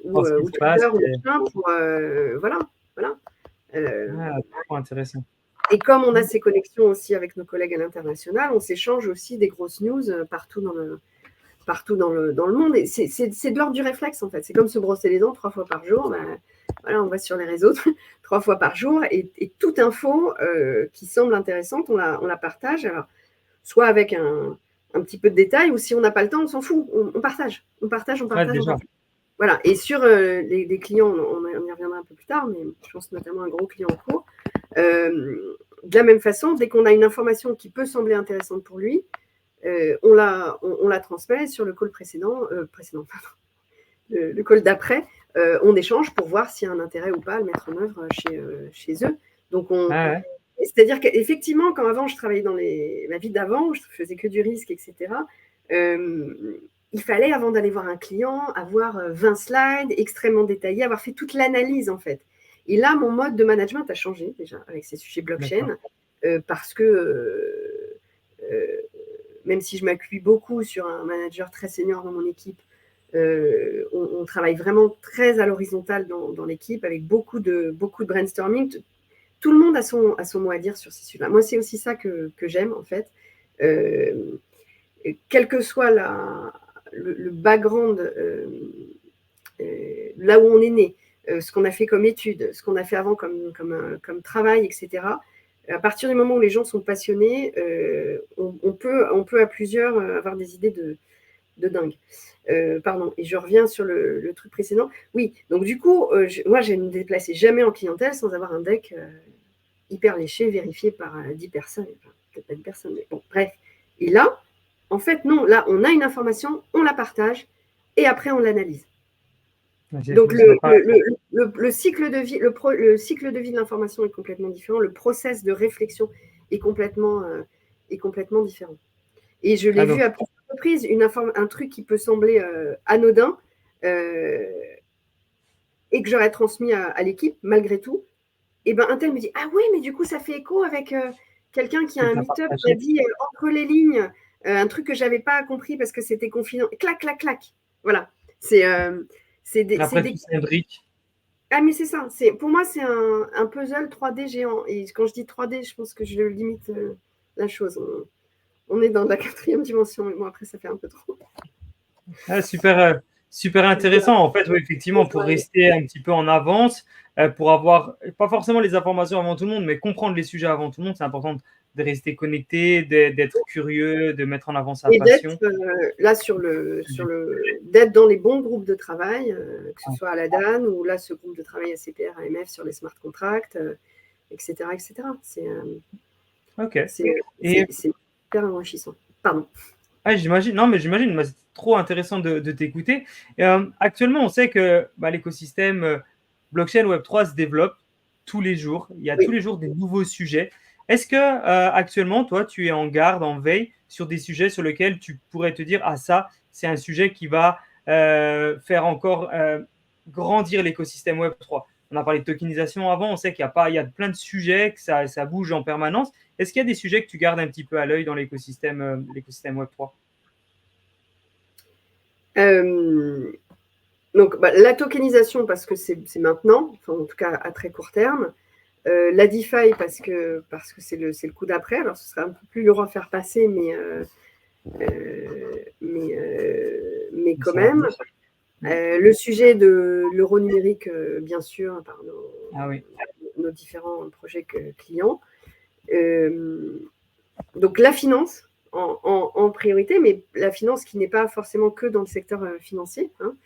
ou Twitter ou machin pour... voilà. Trop intéressant. Et comme on a ces connexions aussi avec nos collègues à l'international, on s'échange aussi des grosses news partout dans le monde. Et c'est de l'ordre du réflexe, en fait. C'est comme se brosser les dents 3 fois par jour. Voilà, on va sur les réseaux 3 fois par jour. Et toute info qui semble intéressante, on la partage. Alors, soit avec un petit peu de détails, ou si on n'a pas le temps, on s'en fout. On partage. On partage. Voilà. Et sur les clients, on y reviendra un peu plus tard, mais je pense notamment à un gros client en cours. De la même façon, dès qu'on a une information qui peut sembler intéressante pour lui, on la transmet sur le call précédent, le call d'après, on échange pour voir s'il y a un intérêt ou pas à le mettre en œuvre chez eux. Donc, c'est-à-dire qu'effectivement, quand avant je travaillais dans ma vie d'avant, où je faisais que du risque, etc., il fallait, avant d'aller voir un client, avoir 20 slides extrêmement détaillés, avoir fait toute l'analyse, en fait. Et là, mon mode de management a changé, déjà, avec ces sujets blockchain, parce que même si je m'appuie beaucoup sur un manager très senior dans mon équipe, on travaille vraiment très à l'horizontale dans l'équipe, avec beaucoup de brainstorming. Tout le monde a son mot à dire sur ces sujets-là. Moi, c'est aussi ça que j'aime, en fait. Quel que soit le background, là où on est né, ce qu'on a fait comme études, ce qu'on a fait avant comme travail, etc. À partir du moment où les gens sont passionnés, on peut à plusieurs avoir des idées de dingue. Pardon, et je reviens sur le truc précédent. Oui, donc du coup, moi, je ne me déplaçais jamais en clientèle sans avoir un deck hyper léché, vérifié par 10 personnes. Enfin, peut-être pas 10 personnes, mais bon, bref. Et là, En fait, non. Là, on a une information, on la partage et après, on l'analyse. Donc, le cycle de vie, le cycle de vie de l'information est complètement différent. Le process de réflexion est complètement différent. Et je l'ai vu à plusieurs reprises, un truc qui peut sembler anodin et que j'aurais transmis à l'équipe, malgré tout. Et ben, un tel me dit « Ah oui, mais du coup, ça fait écho avec quelqu'un qui a un meet-up qui a dit entre les lignes un truc que je n'avais pas compris parce que c'était confidentiel. Clac, clac, clac. » Voilà. C'est des briques. Ah, mais c'est ça. Pour moi, c'est un puzzle 3D géant. Et quand je dis 3D, je pense que je limite la chose. On est dans la 4e dimension. Et moi, après, ça fait un peu trop. Ah, super intéressant. En fait, oui, effectivement, pour rester un petit peu en avance, pour avoir, pas forcément les informations avant tout le monde, mais comprendre les sujets avant tout le monde, c'est important de rester connecté, d'être curieux, de mettre en avant sa passion. Et d'être là d'être dans les bons groupes de travail, que ce soit à la DAN ou là, ce groupe de travail à CPR, AMF sur les smart contracts, etc. etc. C'est hyper enrichissant. Pardon. Ah, j'imagine. Non, mais j'imagine. C'est trop intéressant de t'écouter. Actuellement, on sait que l'écosystème blockchain Web3 se développe tous les jours. Il y a tous les jours des nouveaux sujets. Est-ce que actuellement, toi, tu es en garde, en veille sur des sujets sur lesquels tu pourrais te dire, ah ça, c'est un sujet qui va faire encore grandir l'écosystème Web3. On a parlé de tokenisation avant, on sait qu'il y a plein de sujets, que ça bouge en permanence. Est-ce qu'il y a des sujets que tu gardes un petit peu à l'œil dans l'écosystème Web3 ? Donc, la tokenisation, parce que c'est maintenant, enfin, en tout cas à très court terme. La DeFi, parce que c'est le coup d'après. Alors, ce serait un peu plus lourd à faire passer, mais quand même. Le sujet de l'euro numérique, bien sûr, par nos différents projets clients. Donc, la finance en priorité, mais la finance qui n'est pas forcément que dans le secteur financier. Hein,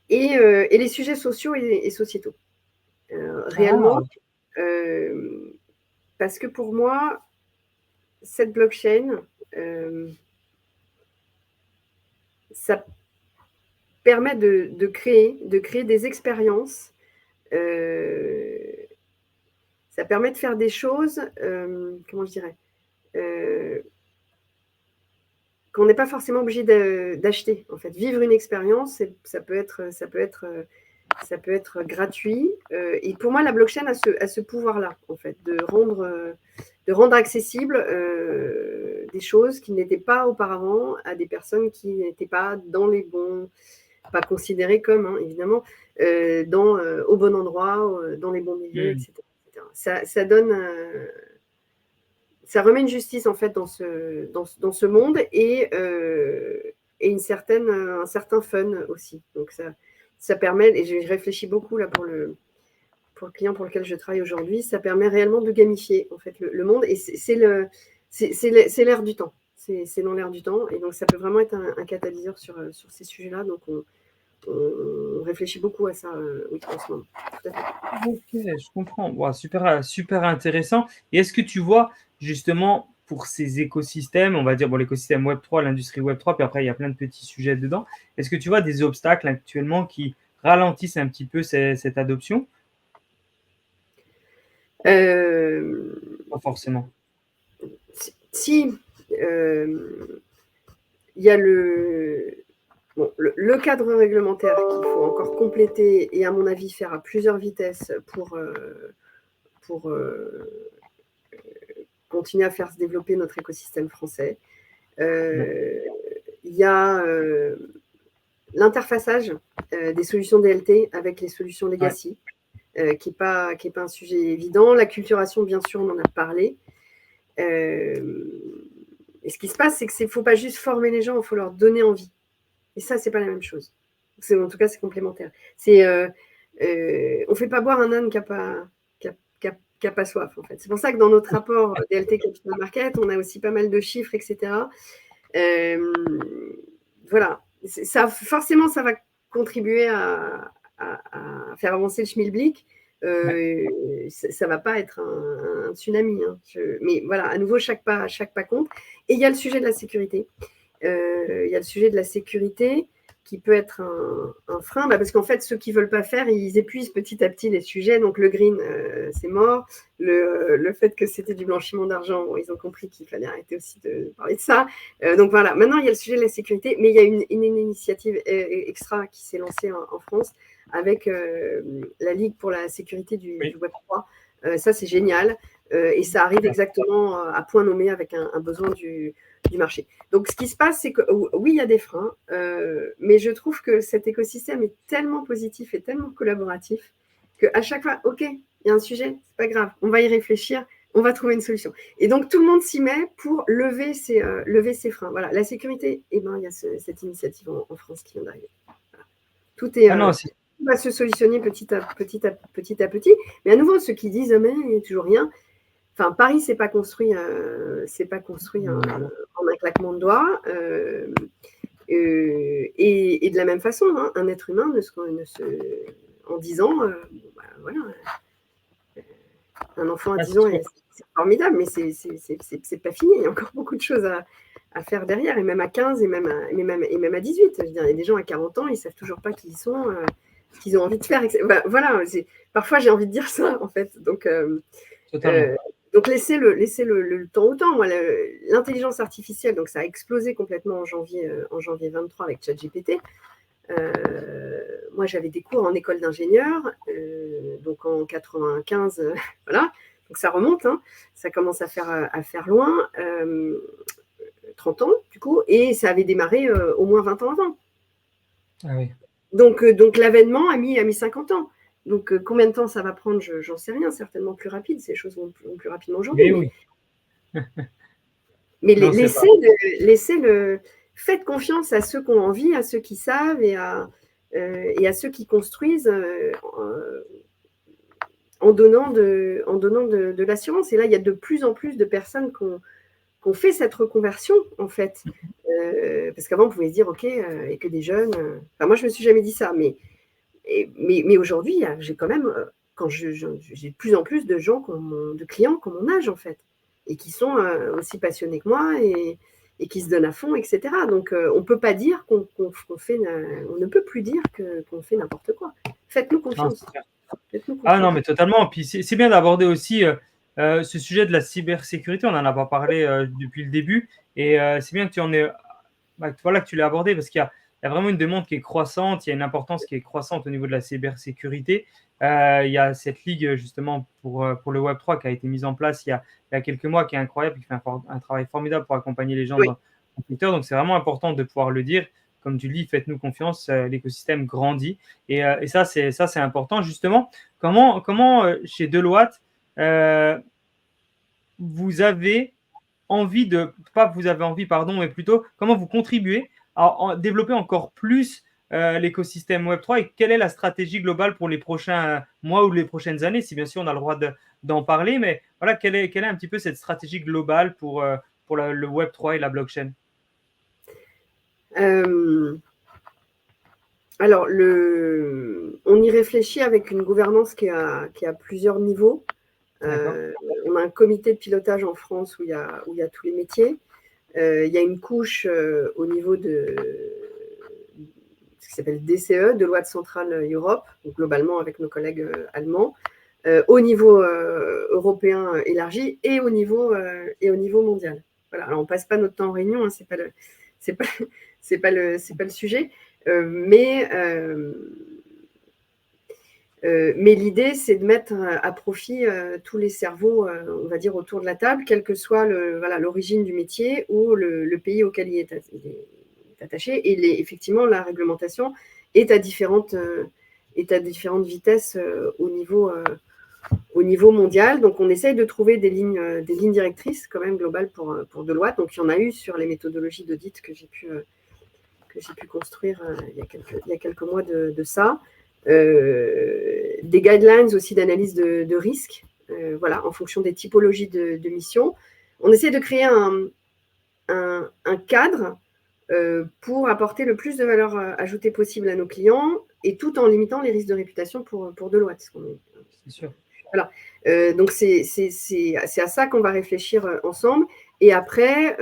et les sujets sociaux et sociétaux. Réellement, parce que pour moi, cette blockchain, ça permet de créer des expériences. Ça permet de faire des choses, comment je dirais, qu'on n'est pas forcément obligé d'acheter. En fait, vivre une expérience, ça peut être gratuit. Et pour moi, la blockchain a ce pouvoir-là, en fait, de rendre accessible des choses qui n'étaient pas auparavant à des personnes qui n'étaient pas dans les bons, pas considérées comme, hein, évidemment, au bon endroit, dans les bons milieux, etc. Ça donne... ça remet une justice, en fait, dans ce monde et un certain fun aussi. Donc, ça permet, et je réfléchis beaucoup là pour le client pour lequel je travaille aujourd'hui, ça permet réellement de gamifier, en fait, le monde. Et c'est l'air du temps. C'est dans l'air du temps. Et donc, ça peut vraiment être un catalyseur sur ces sujets-là. Donc, on réfléchit beaucoup à ça en ce moment. Ok, je comprends. Wow, super intéressant. Et est-ce que tu vois, justement, pour ces écosystèmes, on va dire l'écosystème Web3, l'industrie Web3, puis après, il y a plein de petits sujets dedans, est-ce que tu vois des obstacles actuellement qui ralentissent un petit peu cette adoption ? Pas forcément. Si, il y a le cadre réglementaire qu'il faut encore compléter et, à mon avis, faire à plusieurs vitesses pour continuer à faire se développer notre écosystème français. Il y a l'interfaçage des solutions DLT avec les solutions legacy, qui n'est pas un sujet évident. L'acculturation, bien sûr, on en a parlé. Et ce qui se passe, c'est qu'il ne faut pas juste former les gens, il faut leur donner envie. Et ça, ce n'est pas la même chose. En tout cas, c'est complémentaire. On ne fait pas boire un âne qui n'a pas soif, en fait. C'est pour ça que dans notre rapport DLT Capital Market, on a aussi pas mal de chiffres, etc. Voilà. Forcément, ça va contribuer à faire avancer le schmilblick, ça ne va pas être un tsunami. Hein. Mais voilà, à nouveau, chaque pas compte. Et il y a le sujet de la sécurité. Il y a le sujet de la sécurité qui peut être un frein, parce qu'en fait, ceux qui ne veulent pas faire, ils épuisent petit à petit les sujets. Donc, le green, c'est mort. Le fait que c'était du blanchiment d'argent, bon, ils ont compris qu'il fallait arrêter aussi de parler de ça. Donc, voilà. Maintenant, il y a le sujet de la sécurité, mais il y a une initiative extra qui s'est lancée en France avec la Ligue pour la sécurité du Web3. Ça, c'est génial. Et ça arrive exactement à point nommé avec un besoin du marché. Donc, ce qui se passe, c'est que oui, il y a des freins, mais je trouve que cet écosystème est tellement positif et tellement collaboratif qu'à chaque fois, OK, il y a un sujet, c'est pas grave, on va y réfléchir, on va trouver une solution. Et donc, tout le monde s'y met pour lever ces freins. Voilà, la sécurité, il y a cette initiative en France qui vient d'arriver. Voilà. Tout va se solutionner petit à petit. Mais à nouveau, ceux qui disent, mais il n'y a toujours rien. Enfin, Paris, c'est pas construit en un claquement de doigts. Et de la même façon, hein, un être humain en 10 ans, voilà, un enfant à 10 ans, c'est formidable, mais c'est pas fini. Il y a encore beaucoup de choses à faire derrière, et même à 15, et même à 18. Je veux dire, il y a des gens à 40 ans, ils savent toujours pas qui ils sont, ce qu'ils ont envie de faire. Voilà, parfois j'ai envie de dire ça, en fait. Donc, donc, laissez le temps au temps. Moi, l'intelligence artificielle, donc ça a explosé complètement en janvier 23 avec ChatGPT. Moi, j'avais des cours en école d'ingénieur, donc en 95, voilà. Donc ça remonte, hein. Ça commence à faire loin, 30 ans du coup, et ça avait démarré au moins 20 ans avant. Ah oui. Donc l'avènement a mis 50 ans. Donc, combien de temps ça va prendre, j'en sais rien, certainement plus rapide, ces choses vont plus rapidement aujourd'hui. Oui. Mais faites confiance à ceux qui ont envie, à ceux qui savent, et à ceux qui construisent en donnant de l'assurance. Et là, il y a de plus en plus de personnes qui ont fait cette reconversion, en fait. Parce qu'avant, on pouvait se dire, OK, et que des jeunes... Enfin, moi, je ne me suis jamais dit ça, mais aujourd'hui, j'ai quand même, j'ai de plus en plus de gens, de clients qui ont mon âge, en fait, et qui sont aussi passionnés que moi, et qui se donnent à fond, etc. Donc, on ne peut pas dire qu'on fait, on ne peut plus dire qu'on fait n'importe quoi. Faites-nous confiance. Ah non, mais totalement. Puis c'est bien d'aborder aussi ce sujet de la cybersécurité. On n'en a pas parlé depuis le début, et c'est bien que tu en aies, voilà, que tu l'aies abordé, parce qu'il y a vraiment une demande qui est croissante, il y a une importance qui est croissante au niveau de la cybersécurité. Il y a cette ligue justement pour le Web3 qui a été mise en place il y a quelques mois, qui est incroyable, qui fait un travail formidable pour accompagner les gens dans le secteur. Donc c'est vraiment important de pouvoir le dire. Comme tu le dis, faites-nous confiance, l'écosystème grandit. Et ça, c'est important. Justement, comment chez Deloitte, vous avez envie de, pas vous avez envie, pardon, mais plutôt comment vous contribuez à développer encore plus l'écosystème Web3, et quelle est la stratégie globale pour les prochains mois ou les prochaines années, si bien sûr on a le droit d'en parler, mais voilà, quelle est un petit peu cette stratégie globale pour le Web3 et la blockchain? Alors, on y réfléchit avec une gouvernance qui a plusieurs niveaux. On a un comité de pilotage en France où il y a tous les métiers. Il y a une couche au niveau de ce qui s'appelle DCE, Deloitte Central Europe, donc globalement avec nos collègues allemands, au niveau européen élargi, et au niveau mondial. Voilà. Alors, on passe pas notre temps en réunion, hein, c'est pas le sujet, mais l'idée, c'est de mettre à profit tous les cerveaux, on va dire, autour de la table, quelle que soit l'origine du métier ou le pays auquel il est attaché. Et effectivement, la réglementation est à différentes vitesses au niveau mondial. Donc, on essaye de trouver des lignes directrices quand même globales pour Deloitte. Donc, il y en a eu sur les méthodologies d'audit que j'ai pu construire il y a quelques mois de ça. Des guidelines aussi d'analyse de risque, voilà, en fonction des typologies de missions. On essaie de créer un cadre pour apporter le plus de valeur ajoutée possible à nos clients, et tout en limitant les risques de réputation pour Deloitte. c'est sûr. Voilà. Donc, c'est à ça qu'on va réfléchir ensemble. Et après,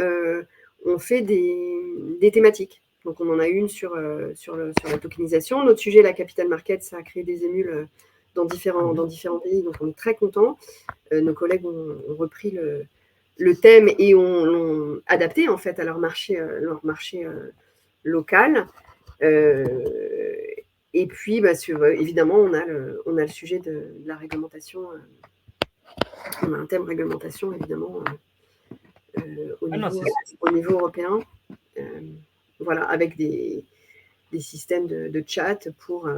on fait des thématiques. Donc, on en a une sur la tokenisation. Notre sujet, la capital market, ça a créé des émules dans différents pays. Donc, on est très contents. Nos collègues ont repris le thème et l'ont adapté en fait à leur marché local. Et puis, évidemment, on a le sujet de la réglementation. On a un thème réglementation, évidemment, au niveau européen. Voilà, avec des systèmes de chat pour...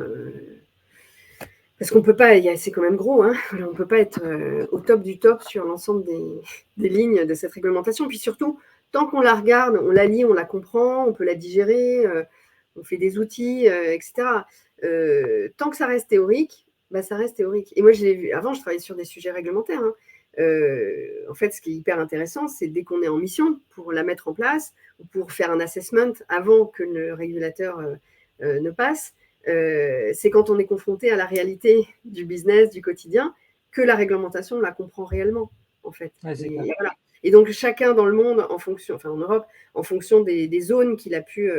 parce qu'on peut pas, c'est quand même gros, hein, on ne peut pas être au top du top sur l'ensemble des lignes de cette réglementation. Puis surtout, tant qu'on la regarde, on la lit, on la comprend, on peut la digérer, on fait des outils, etc. Tant que ça reste théorique, ça reste théorique. Et moi, je l'ai vu, avant, je travaillais sur des sujets réglementaires. Hein. En fait, ce qui est hyper intéressant, c'est dès qu'on est en mission pour la mettre en place ou pour faire un assessment avant que le régulateur ne passe, c'est quand on est confronté à la réalité du business, du quotidien, que la réglementation, on la comprend réellement, en fait. Ouais, voilà. Et donc, chacun dans le monde, en Europe, en fonction des zones qu'il a pu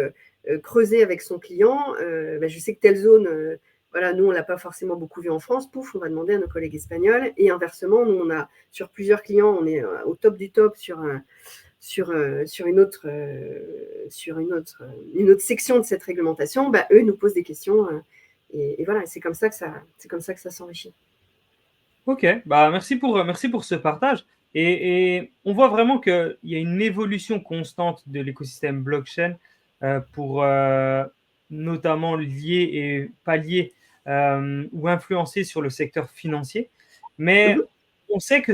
creuser avec son client, je sais que telle zone, voilà, nous, on ne l'a pas forcément beaucoup vu en France, pouf, on va demander à nos collègues espagnols. Et inversement, nous, on a, sur plusieurs clients, on est au top du top sur une autre section de cette réglementation, eux nous posent des questions et voilà, c'est comme ça que ça s'enrichit. Ok, merci pour ce partage. Et on voit vraiment qu'il y a une évolution constante de l'écosystème blockchain pour notamment lier et pallier ou influencer sur le secteur financier. Mais on sait que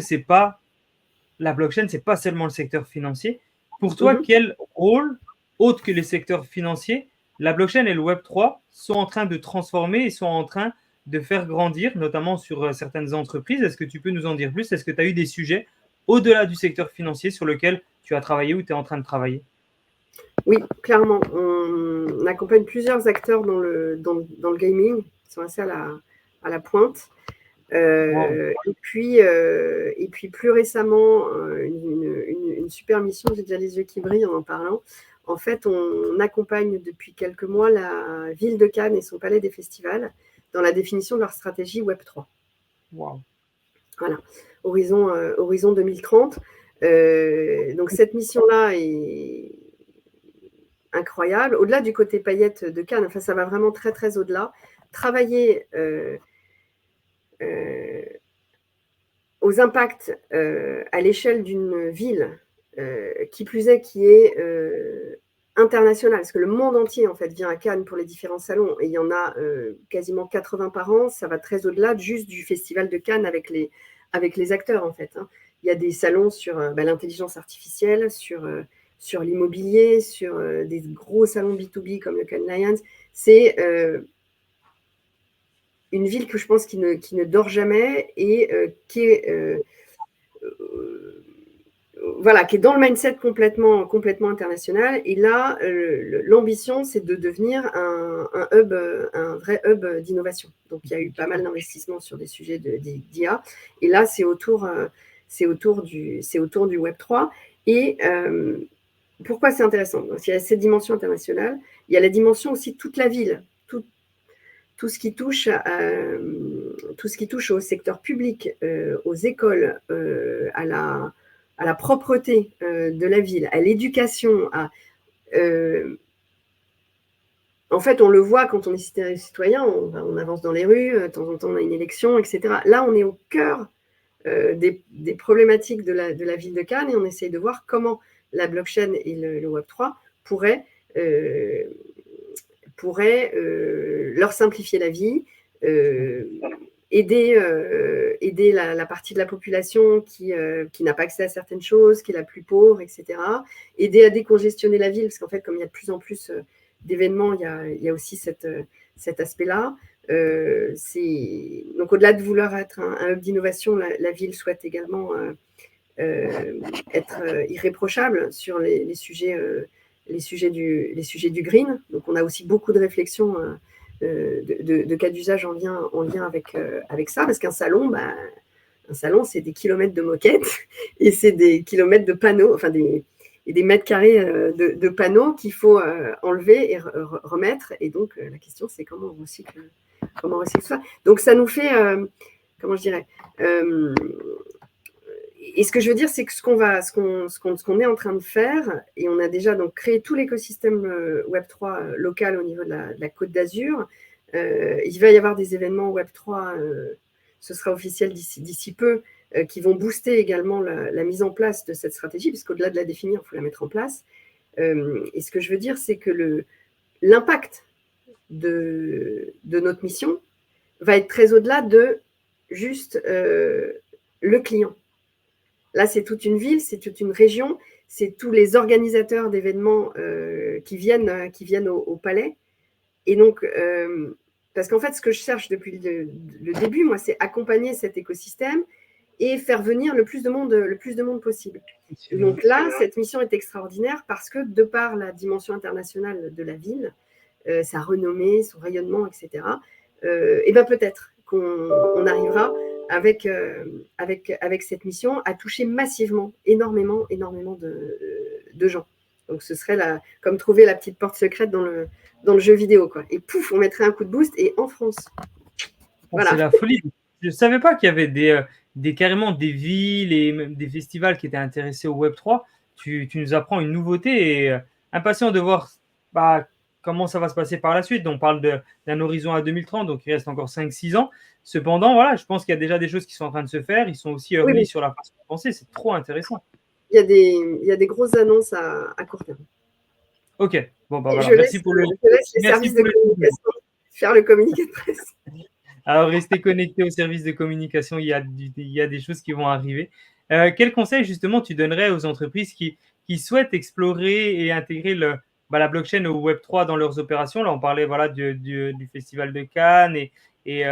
la blockchain, c'est pas seulement le secteur financier. Pour toi, quel rôle, autre que les secteurs financiers, la blockchain et le Web3 sont en train de transformer et sont en train de faire grandir, notamment sur certaines entreprises? Est-ce que tu peux nous en dire plus? Est-ce que tu as eu des sujets au-delà du secteur financier sur lesquels tu as travaillé ou tu es en train de travailler? Oui, clairement. On accompagne plusieurs acteurs dans le gaming, qui sont assez à la pointe. Et puis plus récemment, une super mission, j'ai déjà les yeux qui brillent en parlant. En fait, on accompagne depuis quelques mois la ville de Cannes et son palais des festivals dans la définition de leur stratégie Web3. Wow. Voilà, horizon 2030. Donc cette mission-là est incroyable. Au-delà du côté paillettes de Cannes, enfin, ça va vraiment très, très au-delà. Travailler aux impacts à l'échelle d'une ville, qui plus est, qui est internationale, parce que le monde entier, en fait, vient à Cannes pour les différents salons, et il y en a quasiment 80 par an, ça va très au-delà juste du festival de Cannes avec les acteurs, en fait. Hein. Il y a des salons sur l'intelligence artificielle, sur l'immobilier, sur des gros salons B2B comme le Cannes Lions. C'est une ville que je pense qui ne dort jamais et qui est dans le mindset complètement international. Et là, l'ambition, c'est de devenir un vrai hub d'innovation. Donc, il y a eu pas mal d'investissements sur des sujets d'IA. Et là, c'est autour du Web3. Et pourquoi c'est intéressant? Donc, il y a cette dimension internationale. Il y a la dimension aussi de toute la ville. Tout ce qui touche au secteur public, aux écoles, à la propreté de la ville, à l'éducation. En fait, on le voit quand on est citoyen, on avance dans les rues, de temps en temps on a une élection, etc. Là, on est au cœur des problématiques de la ville de Cannes et on essaye de voir comment la blockchain et le Web3 pourraient leur simplifier la vie, aider la partie de la population qui n'a pas accès à certaines choses, qui est la plus pauvre, etc. Aider à décongestionner la ville, parce qu'en fait, comme il y a de plus en plus d'événements, il y a aussi cet aspect-là. Donc, au-delà de vouloir être un hub d'innovation, la ville souhaite également être irréprochable sur les sujets du green. Donc, on a aussi beaucoup de réflexions de cas d'usage en lien avec ça, parce qu'un salon, c'est des kilomètres de moquettes et c'est des kilomètres de panneaux, enfin des mètres carrés de panneaux qu'il faut enlever et remettre. Et donc, la question, c'est comment on recycle ça. Donc, ça nous fait, comment je dirais, et ce que je veux dire, c'est que ce qu'on est en train de faire, et on a déjà donc créé tout l'écosystème Web3 local au niveau de la Côte d'Azur. Il va y avoir des événements Web3, ce sera officiel d'ici peu, qui vont booster également la mise en place de cette stratégie, parce qu'au-delà de la définir, il faut la mettre en place. Et ce que je veux dire, c'est que l'impact de notre mission va être très au-delà de juste le client. Là, c'est toute une ville, c'est toute une région, c'est tous les organisateurs d'événements qui viennent au palais. Et donc, parce qu'en fait, ce que je cherche depuis le début, moi, c'est accompagner cet écosystème et faire venir le plus de monde possible. Et donc là, cette mission est extraordinaire parce que, de par la dimension internationale de la ville, sa renommée, son rayonnement, etc., et bien peut-être qu'on arrivera avec cette mission à toucher massivement énormément de gens. Donc ce serait comme trouver la petite porte secrète dans le jeu vidéo, quoi. Et pouf, on mettrait un coup de boost et en France. Voilà. C'est la folie. Je ne savais pas qu'il y avait carrément des villes et même des festivals qui étaient intéressés au Web3. Tu nous apprends une nouveauté et impatient de voir comment ça va se passer par la suite. On parle d'un horizon à 2030, donc il reste encore 5-6 ans. Cependant, voilà, je pense qu'il y a déjà des choses qui sont en train de se faire. Ils sont aussi early sur la façon de penser. C'est trop intéressant. Il y a des grosses annonces à court terme. Ok, bon, voilà. Merci pour le. Je laisse les services de communication faire le communiqué de presse. Alors, restez connectés au service de communication, il y a des choses qui vont arriver. Quel conseil, justement, tu donnerais aux entreprises qui souhaitent explorer et intégrer la blockchain au Web3 dans leurs opérations? Là, on parlait du Festival de Cannes et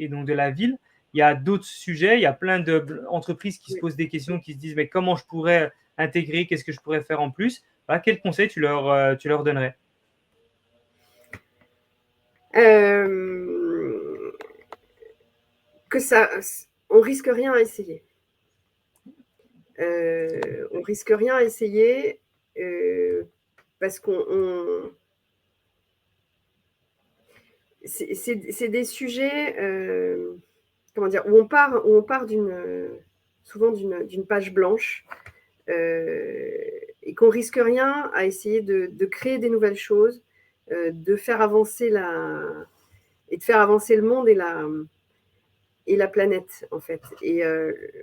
donc de la ville. Il y a d'autres sujets, il y a plein d'entreprises qui se posent des questions, qui se disent, mais comment je pourrais intégrer, qu'est-ce que je pourrais faire en plus? Voilà, quel conseil tu leur donnerais? On risque rien à essayer. On risque rien à essayer parce qu'on c'est des sujets comment dire, où on part souvent d'une page blanche et qu'on risque rien à essayer de créer des nouvelles choses, de faire avancer le monde et la planète, en fait. Et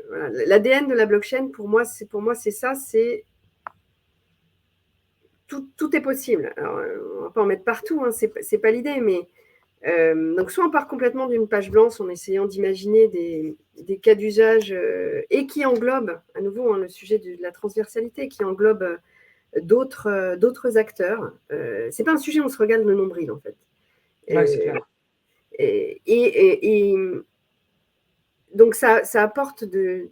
voilà. L'ADN de la blockchain, pour moi, c'est ça, c'est tout est possible. Alors, on ne va pas en mettre partout, hein, c'est pas l'idée, mais donc soit on part complètement d'une page blanche en essayant d'imaginer des cas d'usage et qui englobe, à nouveau, hein, le sujet de la transversalité, qui englobe d'autres acteurs. C'est pas un sujet où on se regarde le nombril, en fait. Ouais, c'est clair. Et donc, ça apporte de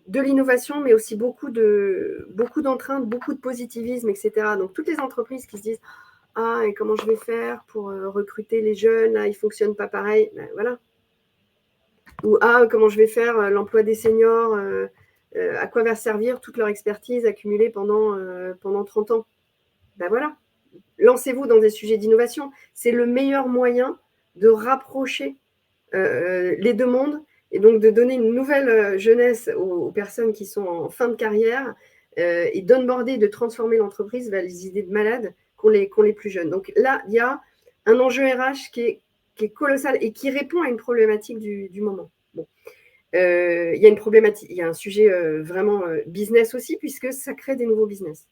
l'innovation, mais aussi beaucoup d'entrain, beaucoup de positivisme, etc. Donc, toutes les entreprises qui se disent « Ah, et comment je vais faire pour recruter les jeunes? Là, ils ne fonctionnent pas pareil. » Ben, voilà. Ou « Ah, comment je vais faire l'emploi des seniors? À quoi va servir toute leur expertise accumulée pendant 30 ans? » Ben voilà. Lancez-vous dans des sujets d'innovation. C'est le meilleur moyen de rapprocher les deux mondes et donc de donner une nouvelle jeunesse aux personnes qui sont en fin de carrière et d'onboarder, de transformer l'entreprise vers les idées de malades qu'ont les plus jeunes. Donc là, il y a un enjeu RH qui est colossal et qui répond à une problématique du moment. Bon. Il y a une problématique, il y a un sujet vraiment business aussi, puisque ça crée des nouveaux business.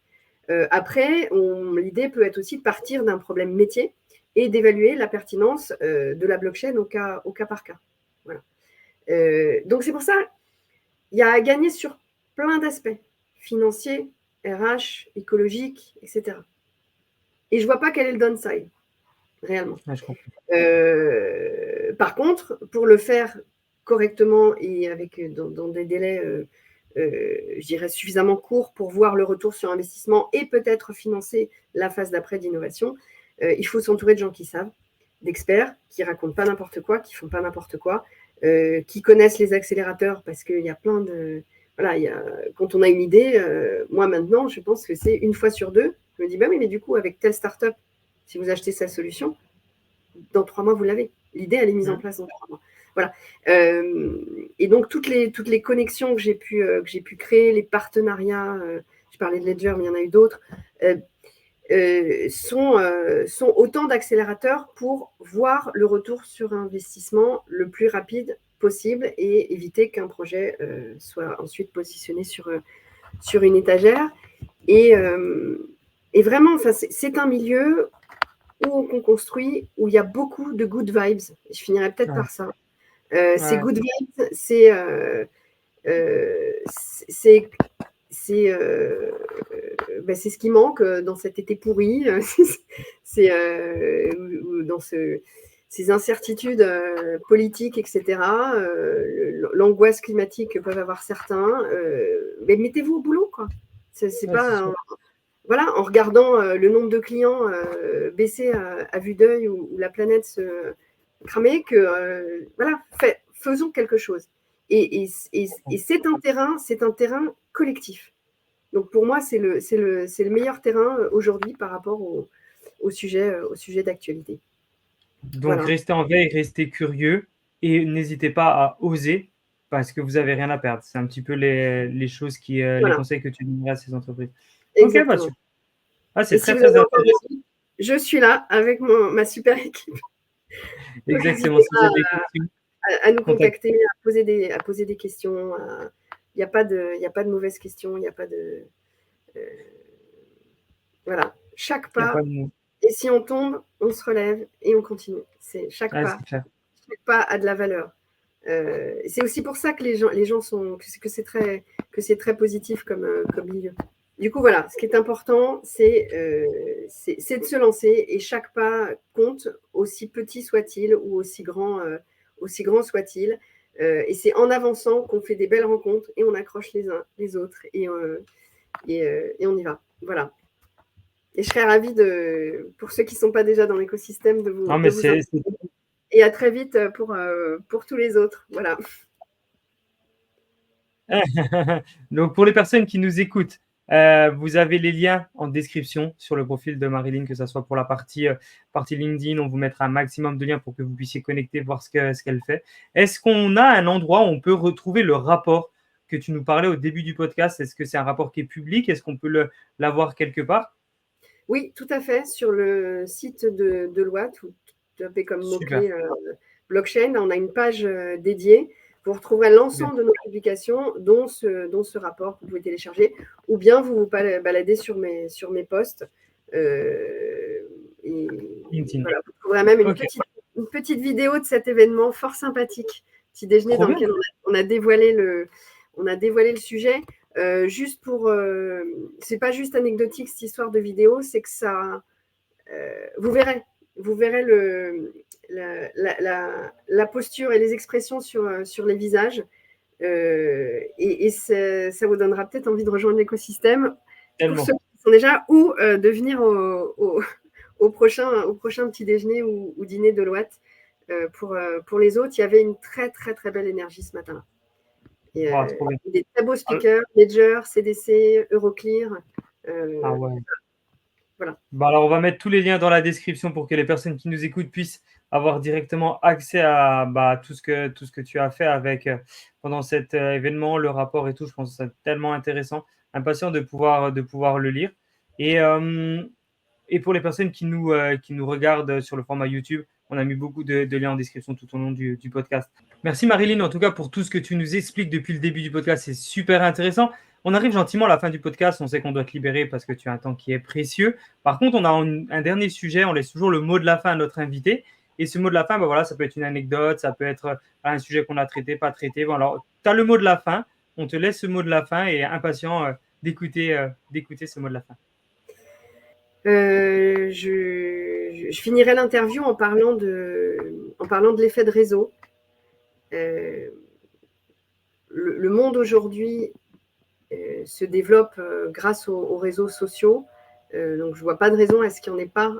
Après, l'idée peut être aussi de partir d'un problème métier et d'évaluer la pertinence de la blockchain au cas par cas. Voilà. Donc, c'est pour ça il y a à gagner sur plein d'aspects, financiers, RH, écologiques, etc. Et je ne vois pas quel est le downside, réellement. Ouais, je comprends. Par contre, pour le faire correctement et dans des délais, je dirais, suffisamment courts pour voir le retour sur investissement et peut-être financer la phase d'après d'innovation, il faut s'entourer de gens qui savent. d'experts qui racontent pas n'importe quoi, qui font pas n'importe quoi, qui connaissent les accélérateurs parce qu'il y a plein de... Voilà, quand on a une idée, moi maintenant, je pense que c'est une fois sur deux, je me dis, bah oui, mais du coup, avec telle startup, si vous achetez sa solution, dans 3 mois, vous l'avez. L'idée, elle est mise en place dans 3 mois. Voilà. Et donc, toutes les connexions que j'ai pu créer, les partenariats, je parlais de Ledger, mais il y en a eu d'autres, sont autant d'accélérateurs pour voir le retour sur investissement le plus rapide possible et éviter qu'un projet soit ensuite positionné sur une étagère. Et vraiment, c'est un milieu où on construit, où il y a beaucoup de good vibes. Je finirai peut-être par ça. Ces good vibes, c'est ce qui manque dans cet été pourri, c'est dans ces incertitudes politiques, etc., l'angoisse climatique que peuvent avoir certains. Mais mettez-vous au boulot, quoi. C'est pas voilà, en regardant le nombre de clients baisser à vue d'œil ou la planète se cramer, que voilà, faisons quelque chose. Et c'est un terrain collectif. Donc pour moi, c'est le meilleur terrain aujourd'hui par rapport au sujet d'actualité. Donc, voilà. Restez en veille, restez curieux et n'hésitez pas à oser parce que vous n'avez rien à perdre. C'est un petit peu les choses les conseils que tu donnerais à ces entreprises. Exactement. Ok, bah, c'est très, très intéressant. Je suis là avec ma super équipe. Exactement. Si vous avez des questions, à nous contacter, à poser des questions. Il n'y a pas de mauvaises questions, il n'y a pas de... voilà, chaque pas, et si on tombe, on se relève et on continue. C'est chaque pas a de la valeur. C'est aussi pour ça que les gens sont... que c'est très positif comme milieu. Du coup, voilà, ce qui est important, c'est de se lancer et chaque pas compte, aussi petit soit-il ou aussi grand soit-il. Et c'est en avançant qu'on fait des belles rencontres et on accroche les uns les autres et on y va. Voilà. Et je serais ravie, pour ceux qui ne sont pas déjà dans l'écosystème, de vous et à très vite pour tous les autres. Voilà. Donc, pour les personnes qui nous écoutent, vous avez les liens en description sur le profil de Marilyn, que ce soit pour la partie LinkedIn. On vous mettra un maximum de liens pour que vous puissiez connecter, voir ce qu'elle fait. Est-ce qu'on a un endroit où on peut retrouver le rapport que tu nous parlais au début du podcast? Est-ce que c'est un rapport qui est public? Est-ce qu'on peut l'avoir quelque part? Oui, tout à fait. Sur le site de Deloitte, vous tapez comme mot-clé blockchain, on a une page dédiée. Vous retrouverez l'ensemble de nos publications, dont ce rapport que vous pouvez télécharger, ou bien vous baladez sur mes posts. Et voilà, vous trouverez même une petite vidéo de cet événement fort sympathique, petit déjeuner dans lequel on a dévoilé le sujet. Juste pour... c'est pas juste anecdotique cette histoire de vidéo, c'est que ça... vous verrez la posture et les expressions sur les visages. Et ça vous donnera peut-être envie de rejoindre l'écosystème pour ceux qui sont déjà, ou de venir au prochain petit déjeuner ou dîner de Deloitte. Pour les autres, il y avait une très très très belle énergie ce matin-là. Et des très beaux speakers, Ledger, CDC, Euroclear. Voilà. Bah alors, on va mettre tous les liens dans la description pour que les personnes qui nous écoutent puissent avoir directement accès à tout ce que tu as fait avec pendant cet événement, le rapport et tout. Je pense que c'est tellement intéressant. Impatient de pouvoir le lire. Et pour les personnes qui nous regardent sur le format YouTube, on a mis beaucoup de liens en description tout au long du podcast. Merci Marilyn, en tout cas, pour tout ce que tu nous expliques depuis le début du podcast. C'est super intéressant. On arrive gentiment à la fin du podcast. On sait qu'on doit te libérer parce que tu as un temps qui est précieux. Par contre, on a un dernier sujet. On laisse toujours le mot de la fin à notre invité. Et ce mot de la fin, voilà, ça peut être une anecdote, ça peut être un sujet qu'on a traité, pas traité. Bon, alors, tu as le mot de la fin. On te laisse ce mot de la fin et impatient d'écouter ce mot de la fin. Je finirai l'interview en parlant de l'effet de réseau. Le monde aujourd'hui se développe grâce aux réseaux sociaux. Donc, je ne vois pas de raison à ce qu'il n'y en ait pas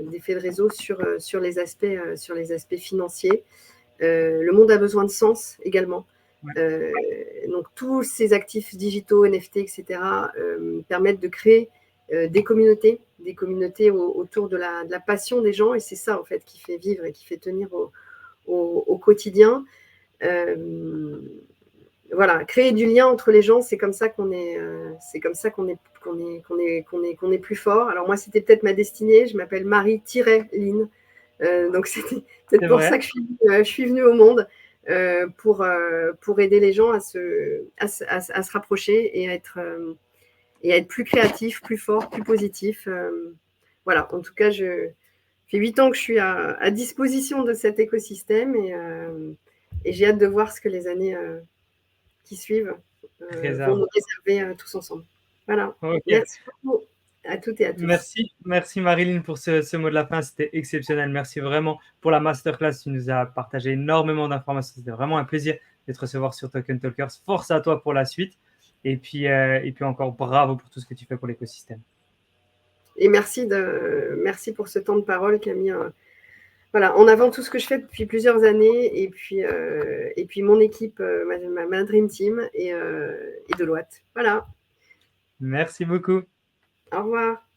d'effet de réseau sur les aspects financiers. Le monde a besoin de sens également. Ouais. Donc tous ces actifs digitaux, NFT, etc., permettent de créer des communautés autour de la passion des gens, et c'est ça en fait qui fait vivre et qui fait tenir au quotidien. Voilà, créer du lien entre les gens, c'est comme ça qu'on est plus fort. Alors moi, c'était peut-être ma destinée. Je m'appelle Marie-Line. Donc c'était peut-être pour ça que je suis venue au monde, pour aider les gens à se rapprocher et à être plus créatifs, plus forts, plus positifs. Voilà, en tout cas, ça fait 8 ans que je suis à disposition de cet écosystème, et j'ai hâte de voir ce que les années qui suivent vont nous réserver tous ensemble. Voilà. Okay. Merci beaucoup à toutes et à tous. Merci Marie-Line pour ce mot de la fin, c'était exceptionnel. Merci vraiment pour la masterclass, tu nous as partagé énormément d'informations, c'était vraiment un plaisir de te recevoir sur Token Talkers. Force à toi pour la suite, et puis encore bravo pour tout ce que tu fais pour l'écosystème. Et merci pour ce temps de parole qui a mis en avant tout ce que je fais depuis plusieurs années, et puis mon équipe, ma Dream Team et Deloitte. Voilà. Merci beaucoup. Au revoir.